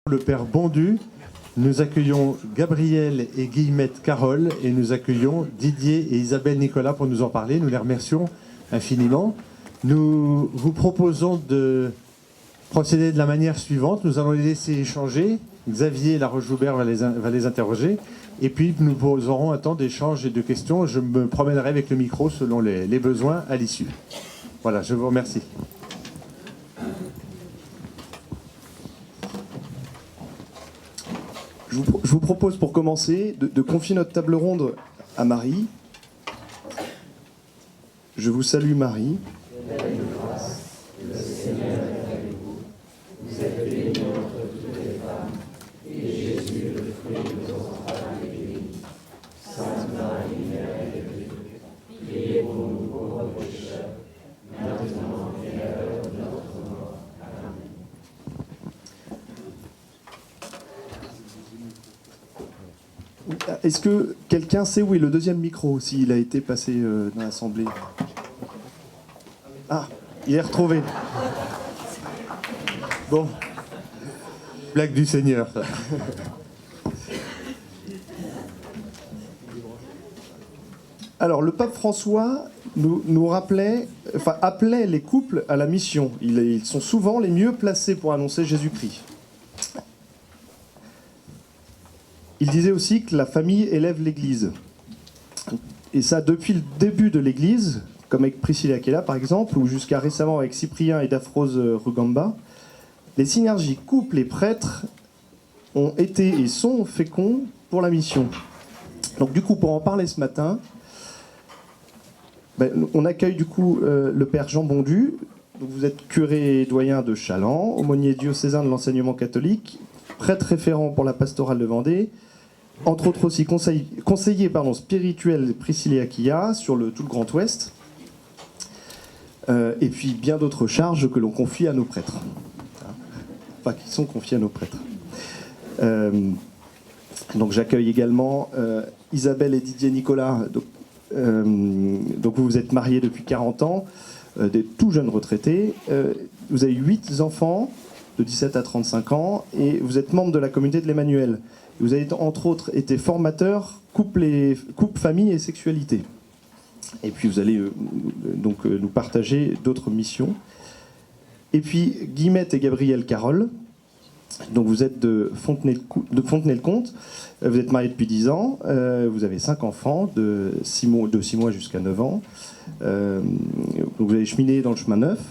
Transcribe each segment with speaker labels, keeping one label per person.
Speaker 1: Le Père Bondu, nous accueillons Gabriel et Guillemette Carole et nous accueillons Didier et Isabelle Nicolas pour nous en parler. Nous les remercions infiniment. Nous vous proposons de procéder de la manière suivante. Nous allons les laisser échanger. Xavier Laroche-Joubert va les interroger. Et puis nous aurons un temps d'échange et de questions. Je me promènerai avec le micro selon les besoins à l'issue. Voilà, je vous remercie.
Speaker 2: Je vous propose pour commencer de confier notre table ronde à Marie. Je vous salue Marie. Est-ce que quelqu'un sait où est le deuxième micro, s'il a été passé dans l'Assemblée? Ah, il est retrouvé. Bon.
Speaker 1: Blague du Seigneur.
Speaker 2: Alors, le pape François nous appelait les couples à la mission. Ils sont souvent les mieux placés pour annoncer Jésus-Christ. Il disait aussi que la famille élève l'Église. Et ça, depuis le début de l'Église, comme avec Priscilla Aquila par exemple, ou jusqu'à récemment avec Cyprien et Daphrose Rugamba, les synergies couple et prêtres ont été et sont féconds pour la mission. Donc du coup, pour en parler ce matin, on accueille du coup le Père Jean Bondu. Donc, vous êtes curé et doyen de Chaland, aumônier diocésain de l'enseignement catholique, prêtre référent pour la pastorale de Vendée, entre autres aussi conseiller spirituel de Priscilla Aquila sur tout le Grand Ouest, et puis bien d'autres charges que l'on confie à nos prêtres. Enfin, qui sont confiées à nos prêtres. Donc j'accueille également Isabelle et Didier Nicolas. Donc vous êtes mariés depuis 40 ans, des tout jeunes retraités. Vous avez 8 enfants de 17 à 35 ans et vous êtes membre de la communauté de l'Emmanuel. Vous avez entre autres été formateur couple, famille et sexualité. Et puis vous allez nous partager d'autres missions. Et puis Guillemette et Gabriel Carole. Donc vous êtes de Fontenay-le-Comte. Vous êtes mariés depuis 10 ans. Vous avez 5 enfants de 6 mois jusqu'à 9 ans. Vous avez cheminé dans le chemin neuf.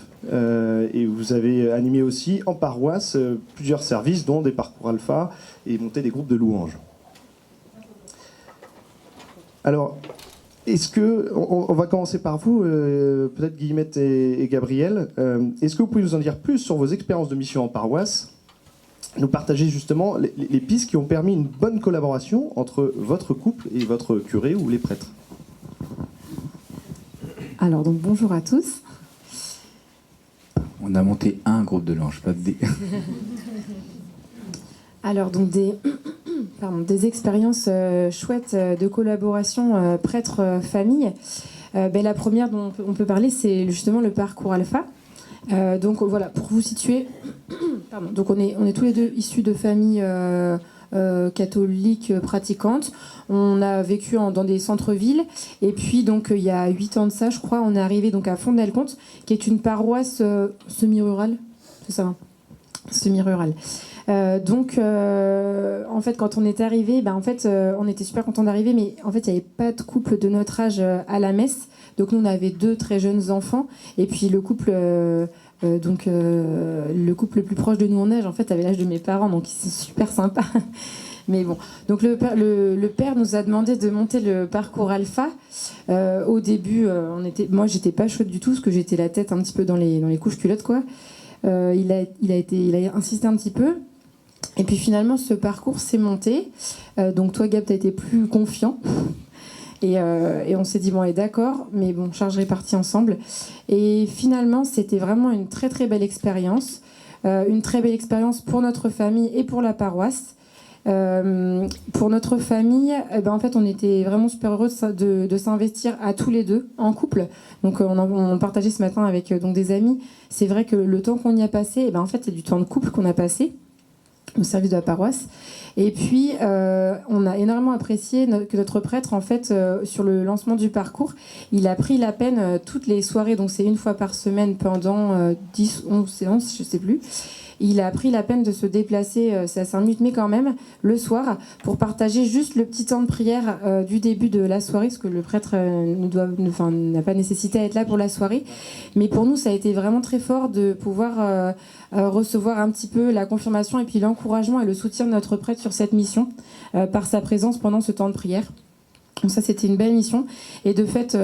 Speaker 2: Et vous avez animé aussi en paroisse plusieurs services, dont des parcours alpha et monté des groupes de louanges. Alors, on va commencer par vous, peut-être Guillemette et Gabriel. Est-ce que vous pouvez nous en dire plus sur vos expériences de mission en paroisse, nous partager justement les pistes qui ont permis une bonne collaboration entre votre couple et votre curé ou les prêtres?
Speaker 3: Alors, donc bonjour à tous.
Speaker 4: On a monté un groupe de louanges, pas des...
Speaker 3: Alors, donc des expériences chouettes de collaboration prêtre-famille. La première dont on peut parler, c'est justement le parcours alpha. Donc voilà, pour vous situer, donc on est tous les deux issus de familles catholiques pratiquantes. On a vécu dans des centres-villes et puis donc il y a 8 ans de ça, je crois, on est arrivé donc à Fontenay-le-Comte, qui est une paroisse semi-rurale, c'est ça, semi-rurale. En fait, quand on est arrivé, on était super contents d'arriver, mais en fait, il n'y avait pas de couple de notre âge à la messe. Donc nous, on avait 2 très jeunes enfants, et puis le couple, le couple le plus proche de nous en âge, en fait, avait l'âge de mes parents, donc c'est super sympa. Mais bon, donc le père nous a demandé de monter le parcours alpha. Au début, moi, j'étais pas chaude du tout, parce que j'étais la tête un petit peu dans les couches culottes, quoi. Il a insisté un petit peu. Et puis finalement, ce parcours s'est monté. Donc toi, Gab, tu as été plus confiant. Et on s'est dit, bon, et d'accord, mais bon, charge répartie ensemble. Et finalement, c'était vraiment une très très belle expérience. Une très belle expérience pour notre famille et pour la paroisse. Pour notre famille, en fait, on était vraiment super heureux de s'investir à tous les deux en couple. Donc, on partageait ce matin avec des amis. C'est vrai que le temps qu'on y a passé, en fait, c'est du temps de couple qu'on a passé. au service de la paroisse. Et puis, on a énormément apprécié que notre prêtre, en fait, sur le lancement du parcours, il a pris la peine toutes les soirées, donc c'est une fois par semaine pendant 10, 11 séances, je ne sais plus. Il a pris la peine de se déplacer, c'est à 5 minutes, mais quand même, le soir, pour partager juste le petit temps de prière du début de la soirée, parce que le prêtre n'a pas nécessité à être là pour la soirée. Mais pour nous, ça a été vraiment très fort de pouvoir recevoir un petit peu la confirmation et puis l'encouragement et le soutien de notre prêtre sur cette mission, par sa présence pendant ce temps de prière. Donc ça, c'était une belle mission. Et de fait,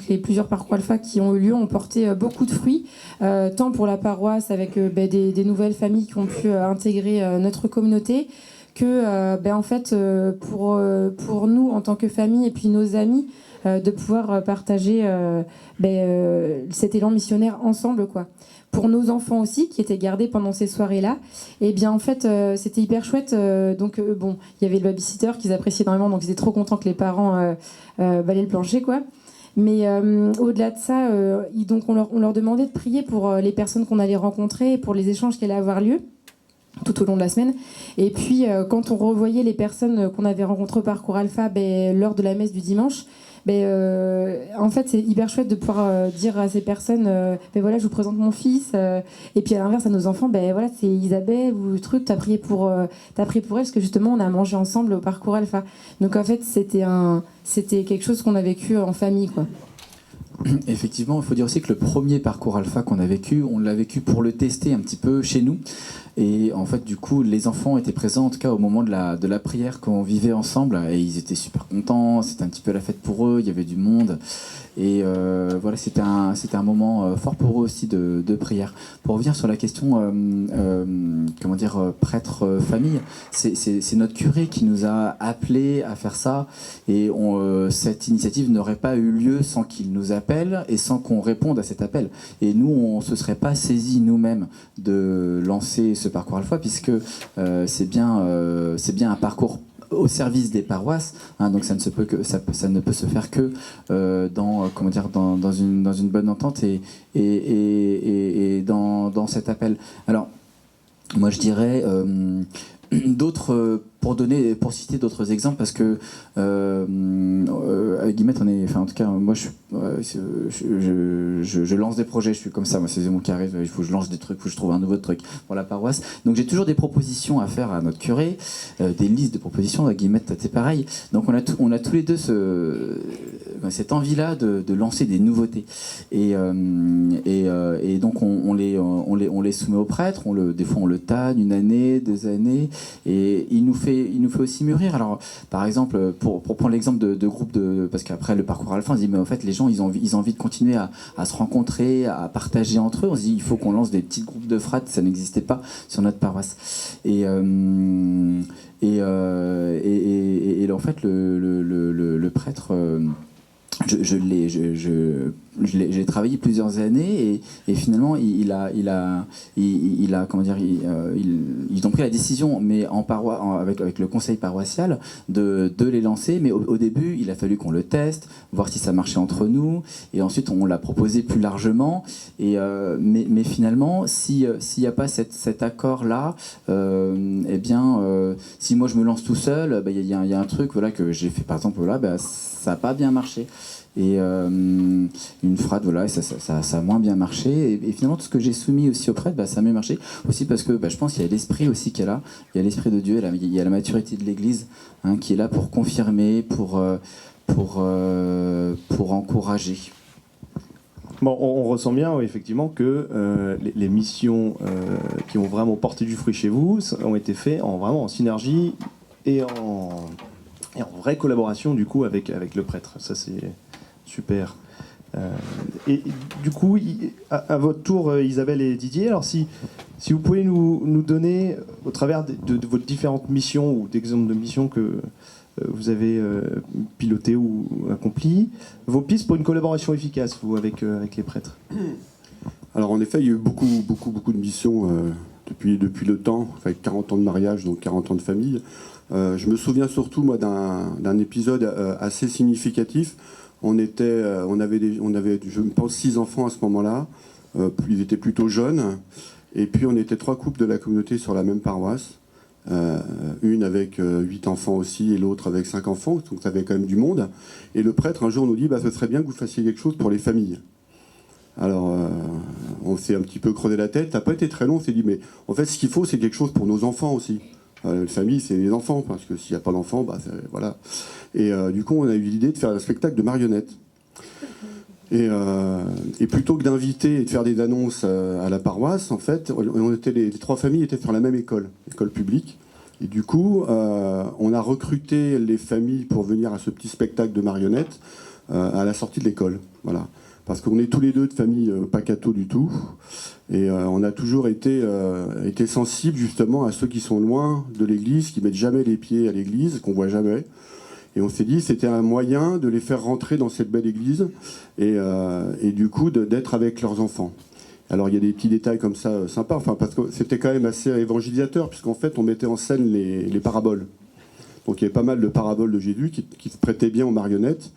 Speaker 3: les plusieurs parcours alpha qui ont eu lieu ont porté beaucoup de fruits, tant pour la paroisse avec des nouvelles familles qui ont pu intégrer notre communauté, que pour nous, en tant que famille, et puis nos amis, de pouvoir partager cet élan missionnaire ensemble, quoi. Pour nos enfants aussi, qui étaient gardés pendant ces soirées-là, et bien en fait, c'était hyper chouette. Il y avait le babysitter qu'ils appréciaient énormément, donc ils étaient trop contents que les parents balaient le plancher, quoi. Mais au-delà de ça, on leur demandait de prier pour les personnes qu'on allait rencontrer, pour les échanges qui allaient avoir lieu tout au long de la semaine. Et puis, quand on revoyait les personnes qu'on avait rencontrées au Parcours Alpha lors de la messe du dimanche, en fait, c'est hyper chouette de pouvoir dire à ces personnes voilà, je vous présente mon fils. Et puis, à l'inverse, à nos enfants, voilà, c'est Isabelle ou le truc, t'as prié pour elle, parce que justement, on a mangé ensemble au Parcours Alpha. Donc, en fait, c'était quelque chose qu'on a vécu en famille, quoi.
Speaker 4: Effectivement, il faut dire aussi que le premier parcours alpha qu'on a vécu, on l'a vécu pour le tester un petit peu chez nous. Et en fait, du coup, les enfants étaient présents, en tout cas au moment de la prière qu'on vivait ensemble, et ils étaient super contents. C'était un petit peu la fête pour eux. Il y avait du monde. Et voilà, c'était un moment fort pour eux aussi de prière. Pour revenir sur la question, prêtre-famille, c'est notre curé qui nous a appelés à faire ça. Et cette initiative n'aurait pas eu lieu sans qu'il nous appelle et sans qu'on réponde à cet appel. Et nous, on ne se serait pas saisis nous-mêmes de lancer ce parcours alpha, puisque c'est bien un parcours au service des paroisses, hein, donc ça ne peut se faire que dans une bonne entente et dans cet appel. Alors moi je dirais d'autres, pour citer d'autres exemples, parce que avec Guillemette, en tout cas, moi, je lance des projets, je suis comme ça, moi, c'est mon qui arrive, il faut que je lance des trucs, il faut que je trouve un nouveau truc pour la paroisse. Donc j'ai toujours des propositions à faire à notre curé, des listes de propositions. À Guillemette, c'est pareil. Donc on a tous les deux cette envie-là de lancer des nouveautés. Et donc on les soumet au prêtre. Des fois on le tanne 1 année, 2 années, et il nous fait aussi mûrir. Alors par exemple, pour prendre l'exemple de groupes parce qu'après le parcours alpha, on se dit mais en fait les gens ils ont envie de continuer à se rencontrer, à partager entre eux. On se dit il faut qu'on lance des petits groupes de fratres, ça n'existait pas sur notre paroisse. Et en fait le prêtre, j'ai travaillé plusieurs années et finalement ils ont pris la décision, mais avec le conseil paroissial de les lancer. Mais au début il a fallu qu'on le teste, voir si ça marchait entre nous, et ensuite on l'a proposé plus largement. Mais finalement s'il n'y a pas cet accord là, si moi je me lance tout seul, il y a un truc que j'ai fait par exemple ça n'a pas bien marché. Et une frate, ça a moins bien marché. Et finalement, tout ce que j'ai soumis aussi au prêtre, ça a mieux marché. Aussi parce que je pense qu'il y a l'esprit aussi qui est là. Il y a l'esprit de Dieu, il y a la maturité de l'Église, hein, qui est là pour confirmer, pour encourager.
Speaker 2: Bon, on ressent bien, oui, effectivement, que les missions qui ont vraiment porté du fruit chez vous ont été faites en synergie et en vraie collaboration, du coup, avec le prêtre. Ça, c'est super. Et du coup, à votre tour, Isabelle et Didier, alors si vous pouvez nous donner, au travers de vos différentes missions ou d'exemples de missions que vous avez pilotées ou accomplies, vos pistes pour une collaboration efficace, vous, avec les prêtres.
Speaker 5: Alors en effet, il y a eu beaucoup de missions depuis le temps, avec 40 ans de mariage, donc 40 ans de famille. Je me souviens surtout, moi, d'un épisode assez significatif. On avait, je pense, 6 enfants à ce moment-là. Ils étaient plutôt jeunes. Et puis on était 3 couples de la communauté sur la même paroisse. Une avec 8 enfants aussi et l'autre avec 5 enfants, donc ça avait quand même du monde. Et le prêtre un jour nous dit ce serait bien que vous fassiez quelque chose pour les familles. Alors on s'est un petit peu creusé la tête, ça n'a pas été très long, on s'est dit mais en fait ce qu'il faut c'est quelque chose pour nos enfants aussi. La famille c'est les enfants, parce que s'il n'y a pas d'enfants, voilà. Et du coup on a eu l'idée de faire un spectacle de marionnettes. Et plutôt que d'inviter et de faire des annonces à la paroisse, en fait, les 3 familles étaient sur la même école publique. Et du coup, on a recruté les familles pour venir à ce petit spectacle de marionnettes à la sortie de l'école. Voilà. Parce qu'on est tous les deux de familles pas catho du tout. Et on a toujours été sensibles justement à ceux qui sont loin de l'église, qui mettent jamais les pieds à l'église, qu'on voit jamais. Et on s'est dit c'était un moyen de les faire rentrer dans cette belle église et du coup d'être avec leurs enfants. Alors il y a des petits détails comme ça sympas, parce que c'était quand même assez évangélisateur, puisqu'en fait on mettait en scène les paraboles. Donc il y avait pas mal de paraboles de Jésus qui se prêtaient bien aux marionnettes.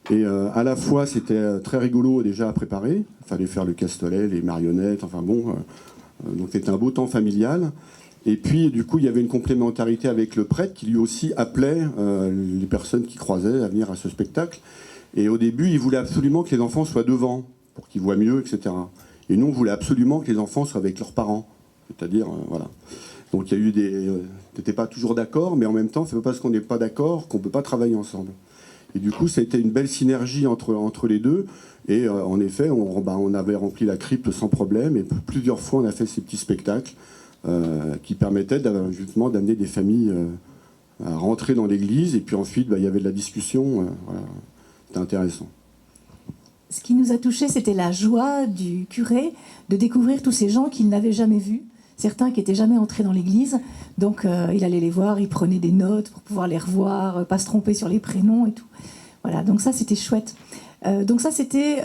Speaker 5: Et à la fois c'était très rigolo déjà à préparer, il fallait faire le castelet, les marionnettes, donc c'était un beau temps familial. Et puis, du coup, il y avait une complémentarité avec le prêtre qui lui aussi appelait les personnes qui croisaient à venir à ce spectacle. Et au début, il voulait absolument que les enfants soient devant, pour qu'ils voient mieux, etc. Et nous, on voulait absolument que les enfants soient avec leurs parents. C'est-à-dire, voilà. Donc, il y a eu on n'était pas toujours d'accord, mais en même temps, c'est pas parce qu'on n'est pas d'accord qu'on ne peut pas travailler ensemble. Et du coup, ça a été une belle synergie entre les deux. Et en effet, on avait rempli la crypte sans problème. Et plusieurs fois, on a fait ces petits spectacles. Qui permettait justement d'amener des familles à rentrer dans l'église. Et puis ensuite, il y avait de la discussion. Voilà. C'était intéressant.
Speaker 6: Ce qui nous a touchés, c'était la joie du curé de découvrir tous ces gens qu'il n'avait jamais vus. Certains qui n'étaient jamais entrés dans l'église. Donc il allait les voir, il prenait des notes pour pouvoir les revoir, pas se tromper sur les prénoms et tout. Voilà, donc ça c'était chouette. Donc ça c'était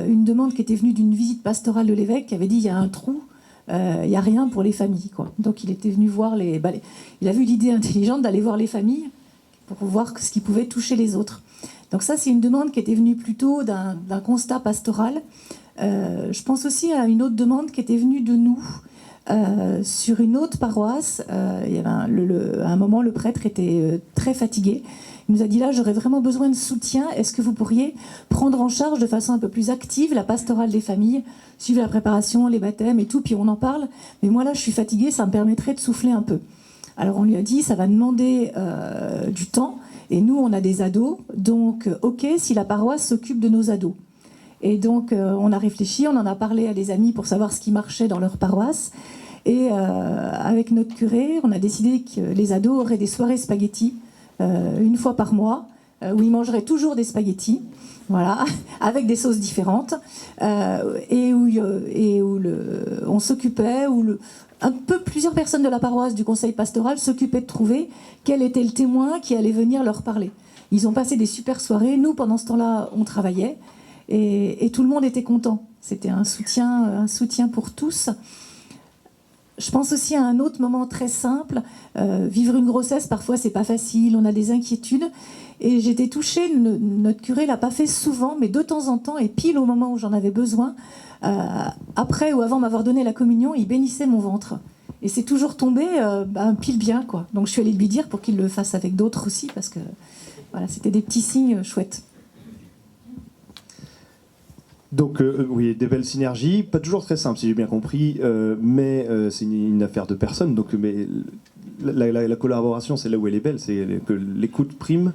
Speaker 6: une demande qui était venue d'une visite pastorale de l'évêque qui avait dit il y a un trou. Il n'y a rien pour les familles, quoi. Donc il était venu voir il a vu l'idée intelligente d'aller voir les familles pour voir ce qui pouvait toucher les autres. Donc ça, c'est une demande qui était venue plutôt d'un constat pastoral. Je pense aussi à une autre demande qui était venue de nous sur une autre paroisse. Il y avait à un moment, le prêtre était très fatigué. Il nous a dit là, j'aurais vraiment besoin de soutien. Est-ce que vous pourriez prendre en charge de façon un peu plus active la pastorale des familles, suivre la préparation, les baptêmes et tout, puis on en parle. Mais moi là, je suis fatiguée, ça me permettrait de souffler un peu. Alors on lui a dit, ça va demander du temps. Et nous, on a des ados, donc ok, si la paroisse s'occupe de nos ados. Et donc on a réfléchi, on en a parlé à des amis pour savoir ce qui marchait dans leur paroisse. Et avec notre curé, on a décidé que les ados auraient des soirées spaghettis. Une fois par mois, où ils mangeraient toujours des spaghettis, voilà, avec des sauces différentes, et où on s'occupait, plusieurs personnes de la paroisse du conseil pastoral s'occupaient de trouver quel était le témoin qui allait venir leur parler. Ils ont passé des super soirées. Nous, pendant ce temps-là, on travaillait, et tout le monde était content. C'était un soutien pour tous. Je pense aussi à un autre moment très simple. Vivre une grossesse, parfois, c'est pas facile. On a des inquiétudes. Et j'étais touchée. Notre curé l'a pas fait souvent, mais de temps en temps, et pile au moment où j'en avais besoin, après ou avant m'avoir donné la communion, il bénissait mon ventre. Et c'est toujours tombé pile bien, quoi. Donc je suis allée lui dire pour qu'il le fasse avec d'autres aussi, parce que voilà, c'était des petits signes chouettes.
Speaker 2: Donc oui, des belles synergies, pas toujours très simples si j'ai bien compris, mais c'est une affaire de personnes. Donc, mais la collaboration, c'est là où elle est belle, c'est que l'écoute prime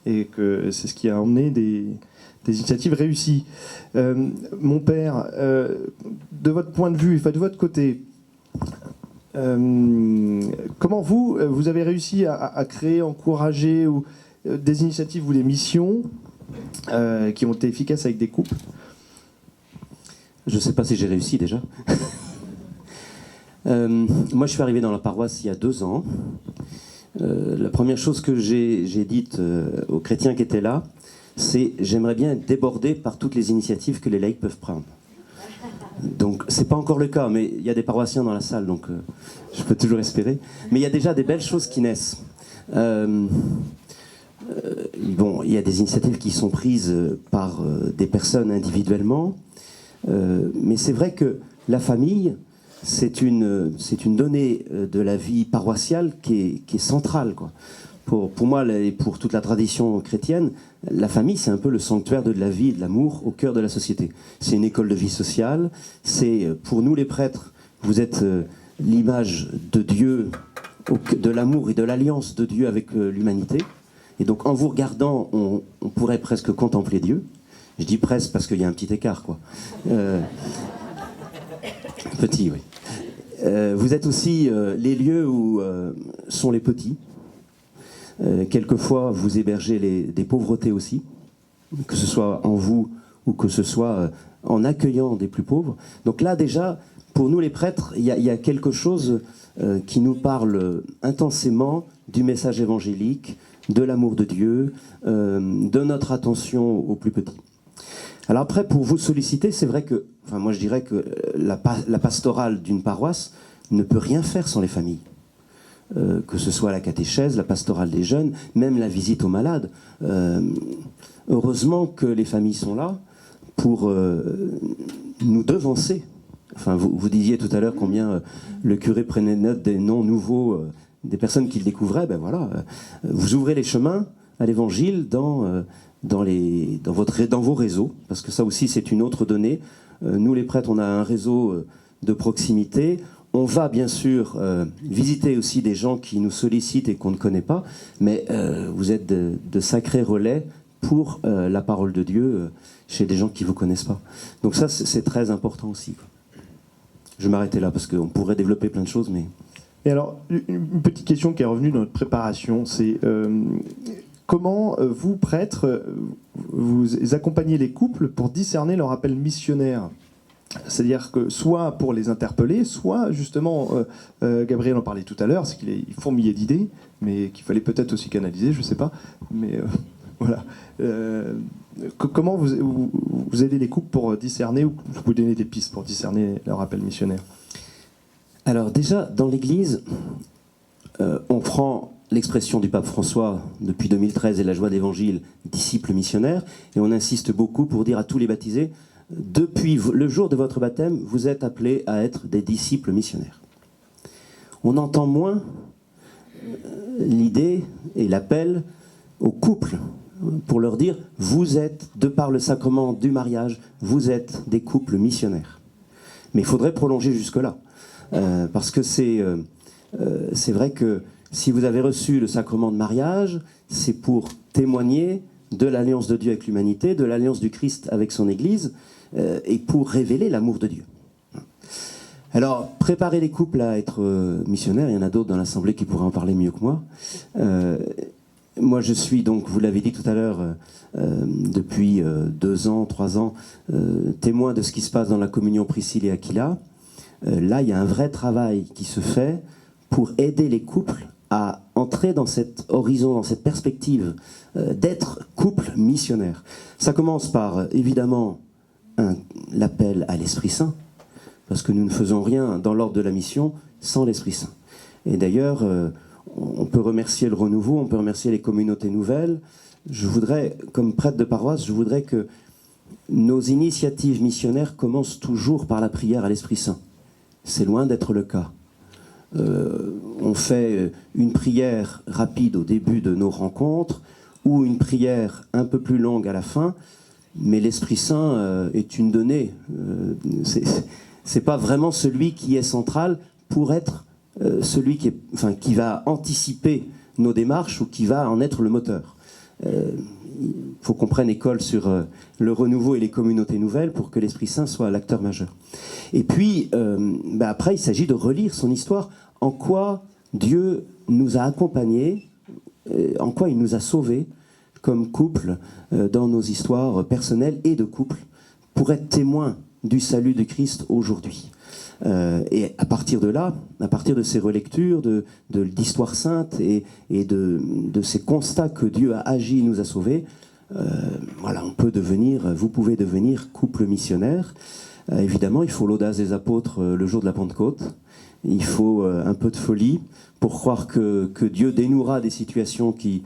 Speaker 2: et que c'est ce qui a emmené des initiatives réussies. Mon père, de votre point de vue, enfin de votre côté, comment vous avez réussi à créer, encourager des initiatives ou des missions qui ont été efficaces avec des couples?
Speaker 7: Je ne sais pas si j'ai réussi déjà. Moi, je suis arrivé dans la paroisse il y a 2 ans. La première chose que j'ai dite aux chrétiens qui étaient là, c'est « j'aimerais bien être débordé par toutes les initiatives que les laïcs peuvent prendre ». Donc, ce n'est pas encore le cas, mais il y a des paroissiens dans la salle, donc je peux toujours espérer. Mais il y a déjà des belles choses qui naissent. Bon, il y a des initiatives qui sont prises par des personnes individuellement. Mais c'est vrai que la famille, c'est une donnée de la vie paroissiale qui est centrale, quoi. Pour moi et pour toute la tradition chrétienne, la famille, c'est un peu le sanctuaire de la vie et de l'amour au cœur de la société. C'est une école de vie sociale. C'est, pour nous les prêtres, vous êtes l'image de Dieu, de l'amour et de l'alliance de Dieu avec l'humanité. Et donc en vous regardant, on pourrait presque contempler Dieu. Je dis presque parce qu'il y a un petit écart, quoi. Petit, oui. Vous êtes aussi les lieux où sont les petits. Quelquefois, vous hébergez des pauvretés aussi, que ce soit en vous ou que ce soit en accueillant des plus pauvres. Donc là, déjà, pour nous les prêtres, il y a quelque chose qui nous parle intensément du message évangélique, de l'amour de Dieu, de notre attention aux plus petits. Alors après, pour vous solliciter, c'est vrai que, enfin moi je dirais que la pastorale d'une paroisse ne peut rien faire sans les familles. Que ce soit la catéchèse, la pastorale des jeunes, même la visite aux malades. Heureusement que les familles sont là pour nous devancer. Enfin, vous disiez tout à l'heure combien le curé prenait note des noms nouveaux, des personnes qu'il découvrait. Ben voilà, vous ouvrez les chemins à l'évangile dans vos réseaux, parce que ça aussi c'est une autre donnée. Nous les prêtres, on a un réseau de proximité. On va bien sûr visiter aussi des gens qui nous sollicitent et qu'on ne connaît pas, mais vous êtes de sacrés relais pour la parole de Dieu chez des gens qui ne vous connaissent pas. Donc ça, c'est très important aussi, quoi. Je vais m'arrêter là parce qu'on pourrait développer plein de choses, mais...
Speaker 2: Et alors, une petite question qui est revenue dans notre préparation, c'est comment vous, prêtres, vous accompagnez les couples pour discerner leur appel missionnaire ? C'est-à-dire que soit pour les interpeller, soit justement, Gabriel en parlait tout à l'heure, c'est qu'il fourmillait d'idées, mais qu'il fallait peut-être aussi canaliser, je ne sais pas. Mais voilà. Comment vous aidez les couples pour discerner, ou vous donnez des pistes pour discerner leur appel missionnaire ?
Speaker 7: Alors déjà, dans l'Église, on prend l'expression du pape François depuis 2013 et la joie d'évangile, disciples missionnaires, et on insiste beaucoup pour dire à tous les baptisés, depuis le jour de votre baptême, vous êtes appelés à être des disciples missionnaires. On entend moins l'idée et l'appel aux couples pour leur dire, vous êtes, de par le sacrement du mariage, vous êtes des couples missionnaires. Mais il faudrait prolonger jusque-là. Parce que c'est vrai que si vous avez reçu le sacrement de mariage, c'est pour témoigner de l'alliance de Dieu avec l'humanité, de l'alliance du Christ avec son Église, et pour révéler l'amour de Dieu. Alors, préparer les couples à être missionnaires, il y en a d'autres dans l'Assemblée qui pourraient en parler mieux que moi. Moi, je suis donc, vous l'avez dit tout à l'heure, depuis 2 ans, 3 ans, témoin de ce qui se passe dans la communion Priscille et Aquila. Là, il y a un vrai travail qui se fait pour aider les couples à entrer dans cet horizon, dans cette perspective d'être couple missionnaire. Ça commence par, évidemment, l'appel à l'Esprit Saint, parce que nous ne faisons rien dans l'ordre de la mission sans l'Esprit Saint. Et d'ailleurs, on peut remercier le Renouveau, on peut remercier les communautés nouvelles. Je voudrais, comme prêtre de paroisse, je voudrais que nos initiatives missionnaires commencent toujours par la prière à l'Esprit Saint. C'est loin d'être le cas. On fait une prière rapide au début de nos rencontres ou une prière un peu plus longue à la fin, mais l'Esprit Saint est une donnée. C'est pas vraiment celui qui est central pour être celui qui va anticiper nos démarches ou qui va en être le moteur. Il faut qu'on prenne école sur le renouveau et les communautés nouvelles pour que l'Esprit Saint soit l'acteur majeur. Et puis, après, il s'agit de relire son histoire. En quoi Dieu nous a accompagnés, en quoi il nous a sauvés comme couple dans nos histoires personnelles et de couple pour être témoins du salut de Christ aujourd'hui. Et à partir de là, à partir de ces relectures, de l'histoire sainte et de ces constats que Dieu a agi, nous a sauvés, voilà, vous pouvez devenir couple missionnaire. Évidemment, il faut l'audace des apôtres le jour de la Pentecôte. Il faut un peu de folie pour croire que Dieu dénouera des situations qui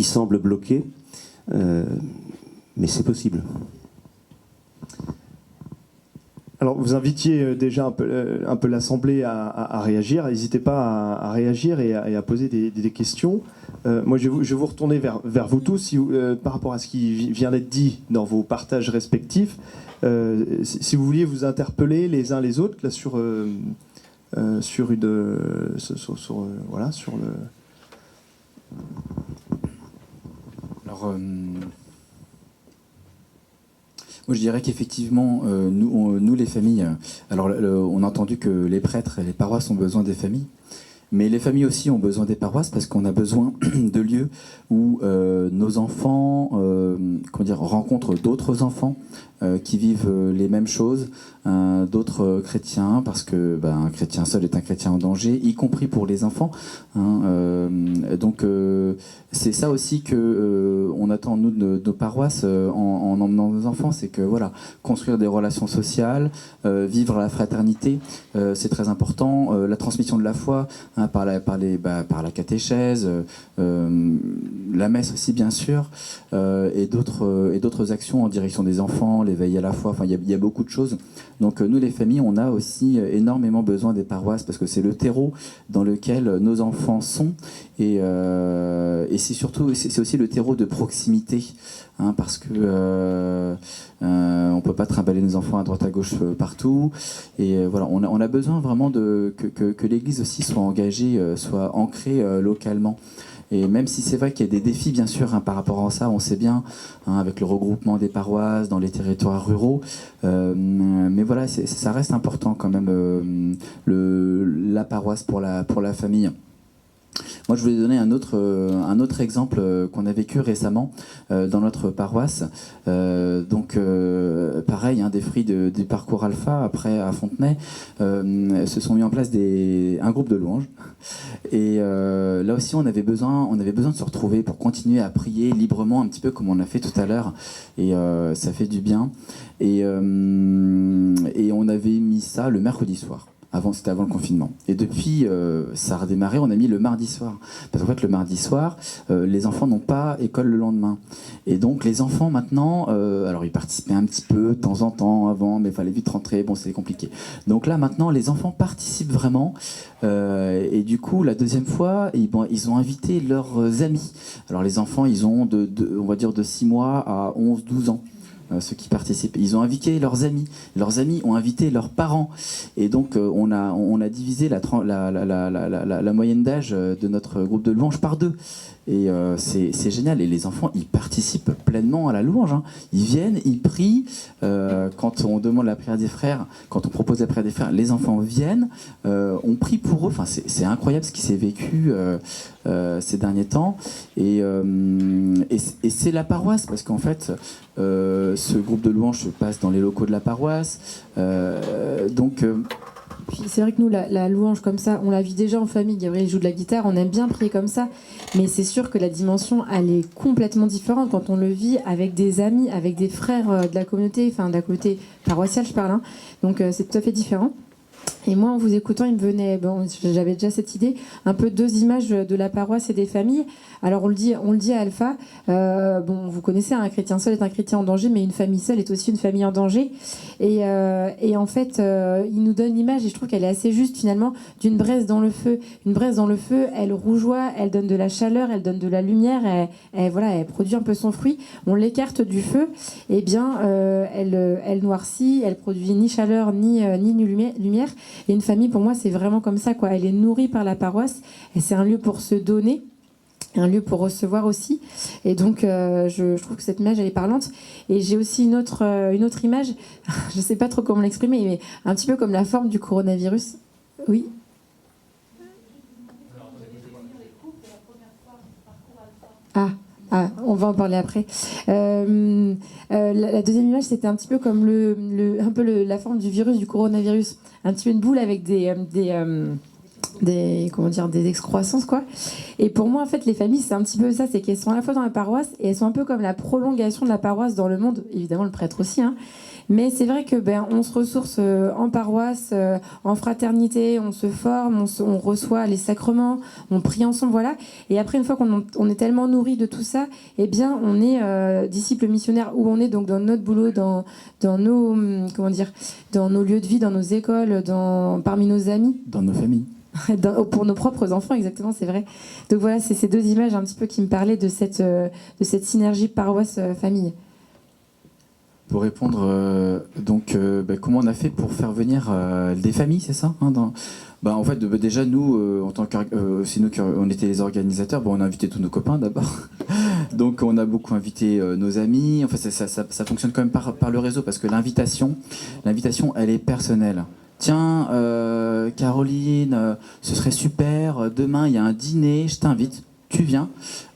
Speaker 7: semblent bloquées. Mais c'est possible.
Speaker 2: Alors, vous invitiez déjà un peu l'Assemblée à réagir. N'hésitez pas à réagir et à poser des questions. Moi, je vais vous retourner vers vous tous par rapport à ce qui vient d'être dit dans vos partages respectifs. Si vous vouliez vous interpeller les uns les autres là, sur le.
Speaker 4: Alors, moi, je dirais qu'effectivement, nous, les familles, alors on a entendu que les prêtres et les paroisses ont besoin des familles, mais les familles aussi ont besoin des paroisses parce qu'on a besoin de lieux où nos enfants rencontrent d'autres enfants qui vivent les mêmes choses, d'autres chrétiens, parce que un chrétien seul est un chrétien en danger, y compris pour les enfants. Donc c'est ça aussi que on attend nous de nos paroisses en emmenant nos enfants, c'est que voilà, construire des relations sociales, vivre la fraternité, c'est très important. La transmission de la foi par la catéchèse, la messe aussi bien sûr, et d'autres actions en direction des enfants, l'éveil à la foi. Enfin, il y a beaucoup de choses. Donc nous, les familles, on a aussi énormément besoin des paroisses parce que c'est le terreau dans lequel nos enfants sont et c'est aussi le terreau de proximité, parce que on peut pas trimballer nos enfants à droite à gauche partout et voilà, on a besoin vraiment que l'Église aussi soit engagée, soit ancrée localement. Et même si c'est vrai qu'il y a des défis, bien sûr, par rapport à ça, on sait bien, avec le regroupement des paroisses dans les territoires ruraux, mais voilà, ça reste important quand même, la paroisse pour la famille. Moi, je voulais donner un autre exemple qu'on a vécu récemment dans notre paroisse. Pareil, des fruits du parcours Alpha, après à Fontenay, se sont mis en place un groupe de louanges. Et là aussi, on avait besoin de se retrouver pour continuer à prier librement, un petit peu comme on a fait tout à l'heure. Et ça fait du bien. Et on avait mis ça le mercredi soir. C'était avant le confinement. Et depuis, ça a redémarré, on a mis le mardi soir. Parce qu'en fait, le mardi soir, les enfants n'ont pas école le lendemain. Et donc, les enfants, maintenant, alors ils participaient un petit peu, de temps en temps, avant, mais il fallait vite rentrer, bon, c'était compliqué. Donc là, maintenant, les enfants participent vraiment. Et du coup, la deuxième fois, ils ont invité leurs amis. Alors, les enfants, ils ont on va dire de 6 mois à 11, 12 ans. Ceux qui participent, ils ont invité leurs amis ont invité leurs parents, et donc on a divisé la moyenne d'âge de notre groupe de louanges par 2. Et c'est génial, et les enfants ils participent pleinement à la louange, Ils viennent, ils prient, quand on demande la prière des frères, quand on propose la prière des frères, les enfants viennent, on prie pour eux. Enfin, c'est incroyable ce qui s'est vécu ces derniers temps, et c'est la paroisse, parce qu'en fait ce groupe de louanges se passe dans les locaux de la paroisse,
Speaker 3: Puis c'est vrai que nous, la louange comme ça, on la vit déjà en famille. Gabriel joue de la guitare, on aime bien prier comme ça. Mais c'est sûr que la dimension, elle est complètement différente quand on le vit avec des amis, avec des frères de la communauté, enfin de la communauté paroissiale, je parle. Donc c'est tout à fait différent. Et moi, en vous écoutant, il me venait, j'avais déjà cette idée, un peu 2 images de la paroisse et des familles. Alors on le dit à Alpha, vous connaissez, un chrétien seul est un chrétien en danger, mais une famille seule est aussi une famille en danger. Et en fait, il nous donne l'image, et je trouve qu'elle est assez juste finalement, d'une braise dans le feu. Une braise dans le feu, elle rougeoie, elle donne de la chaleur, elle donne de la lumière, elle produit un peu son fruit. On l'écarte du feu, et bien elle noircit, elle produit ni chaleur ni lumière. Et une famille, pour moi, c'est vraiment comme ça, quoi. Elle est nourrie par la paroisse, et c'est un lieu pour se donner, un lieu pour recevoir aussi. Et donc je trouve que cette image, elle est parlante. Et j'ai aussi une autre image, je sais pas trop comment l'exprimer, mais un petit peu comme la forme du coronavirus. Oui. On va en parler après. La deuxième image, c'était un petit peu comme la forme du virus, du coronavirus. Un petit peu une boule avec des excroissances, quoi. Et pour moi, en fait, les familles, c'est un petit peu ça, c'est qu'elles sont à la fois dans la paroisse et elles sont un peu comme la prolongation de la paroisse dans le monde, évidemment le prêtre aussi, hein. Mais c'est vrai que on se ressource en paroisse, en fraternité, on se forme, on reçoit les sacrements, on prie ensemble, voilà. Et après, une fois qu'on est tellement nourri de tout ça, eh bien, on est disciples missionnaires où on est, donc dans notre boulot, dans nos, dans nos lieux de vie, dans nos écoles, parmi nos amis.
Speaker 4: Dans nos familles.
Speaker 3: Pour nos propres enfants, exactement, c'est vrai. Donc voilà, c'est ces deux images un petit peu qui me parlaient de cette synergie paroisse-famille.
Speaker 4: Pour répondre, comment on a fait pour faire venir des familles, c'est ça, hein, en fait, déjà, nous, en tant on était les organisateurs, on a invité tous nos copains d'abord. Donc, on a beaucoup invité nos amis. En fait, ça fonctionne quand même par le réseau, parce que l'invitation, elle est personnelle. Tiens, Caroline, ce serait super, demain, il y a un dîner, je t'invite, tu viens.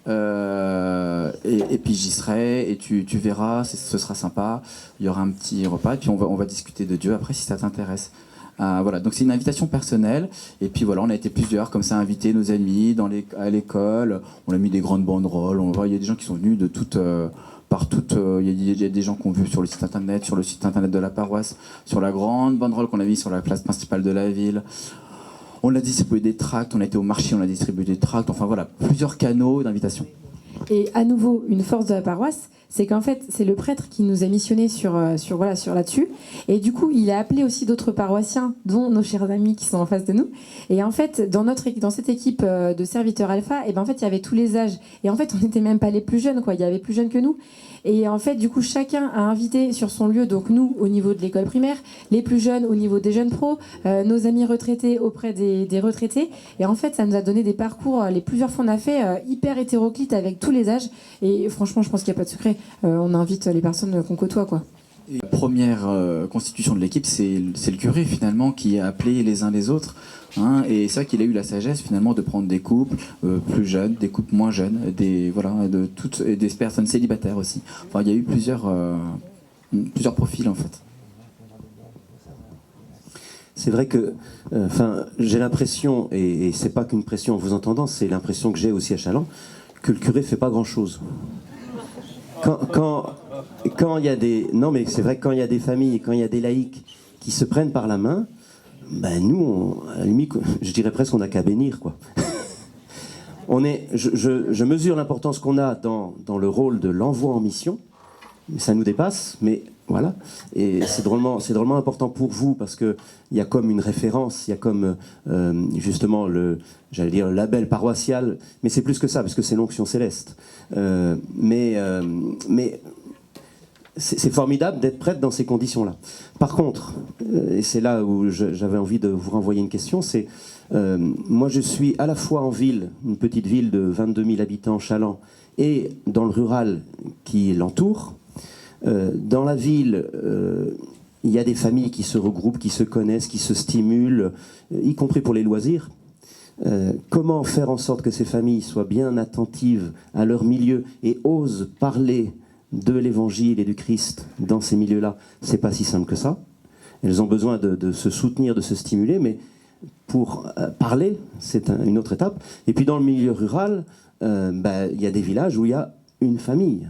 Speaker 4: Et puis j'y serai, et tu verras, ce sera sympa. Il y aura un petit repas, et puis on va discuter de Dieu après si ça t'intéresse. Voilà, donc c'est une invitation personnelle. Et puis voilà, on a été plusieurs comme ça, inviter nos amis à l'école. On a mis des grandes banderoles. On voit, il y a des gens qui sont venus de partout. Il y a des gens qu'on vu sur le site internet de la paroisse, sur la grande banderole qu'on a mise sur la place principale de la ville. On a distribué des tracts, on a été au marché, on a distribué des tracts, enfin voilà, plusieurs canaux d'invitation.
Speaker 3: Et à nouveau, une force de la paroisse, c'est qu'en fait, c'est le prêtre qui nous a missionnés sur là-dessus. Et du coup, il a appelé aussi d'autres paroissiens, dont nos chers amis qui sont en face de nous. Et en fait, dans cette équipe de serviteurs alpha, en fait, il y avait tous les âges. Et en fait, on n'était même pas les plus jeunes, quoi. Il y avait plus jeunes que nous. Et en fait, du coup, chacun a invité sur son lieu, donc nous, au niveau de l'école primaire, les plus jeunes au niveau des jeunes pros, nos amis retraités auprès des retraités. Et en fait, ça nous a donné des parcours, les plusieurs fois on a fait, hyper hétéroclites avec tous les âges. Et franchement, je pense qu'il n'y a pas de secret. On invite les personnes qu'on côtoie, quoi.
Speaker 4: Et la première constitution de l'équipe, c'est le curé, finalement, qui a appelé les uns les autres. Hein, et c'est vrai qu'il a eu la sagesse, finalement, de prendre des couples plus jeunes, des couples moins jeunes, et des personnes célibataires aussi. Enfin, il y a eu plusieurs profils, en fait.
Speaker 7: C'est vrai que, j'ai l'impression, et c'est pas qu'une pression en vous entendant, c'est l'impression que j'ai aussi à Challans, que le curé fait pas grand-chose. Quand il y a non mais c'est vrai que quand il y a des familles, quand il y a des laïcs qui se prennent par la main, nous, à la limite, je dirais presque qu'on n'a qu'à bénir, quoi. Je mesure l'importance qu'on a dans le rôle de l'envoi en mission, mais ça nous dépasse, mais voilà. Et c'est drôlement important pour vous, parce qu'il y a comme une référence, il y a comme justement le label paroissial, mais c'est plus que ça, parce que c'est l'onction céleste. Mais c'est formidable d'être prêtre dans ces conditions-là. Par contre, et c'est là où j'avais envie de vous renvoyer une question, c'est moi je suis à la fois en ville, une petite ville de 22 000 habitants, Challans, et dans le rural qui l'entoure. Dans la ville, il y a des familles qui se regroupent, qui se connaissent, qui se stimulent, y compris pour les loisirs. Comment faire en sorte que ces familles soient bien attentives à leur milieu et osent parler de l'évangile et du Christ dans ces milieux-là? C'est pas si simple que ça. Elles ont besoin de se soutenir, de se stimuler, mais pour parler, c'est une autre étape. Et puis dans le milieu rural, il y a des villages où il y a une famille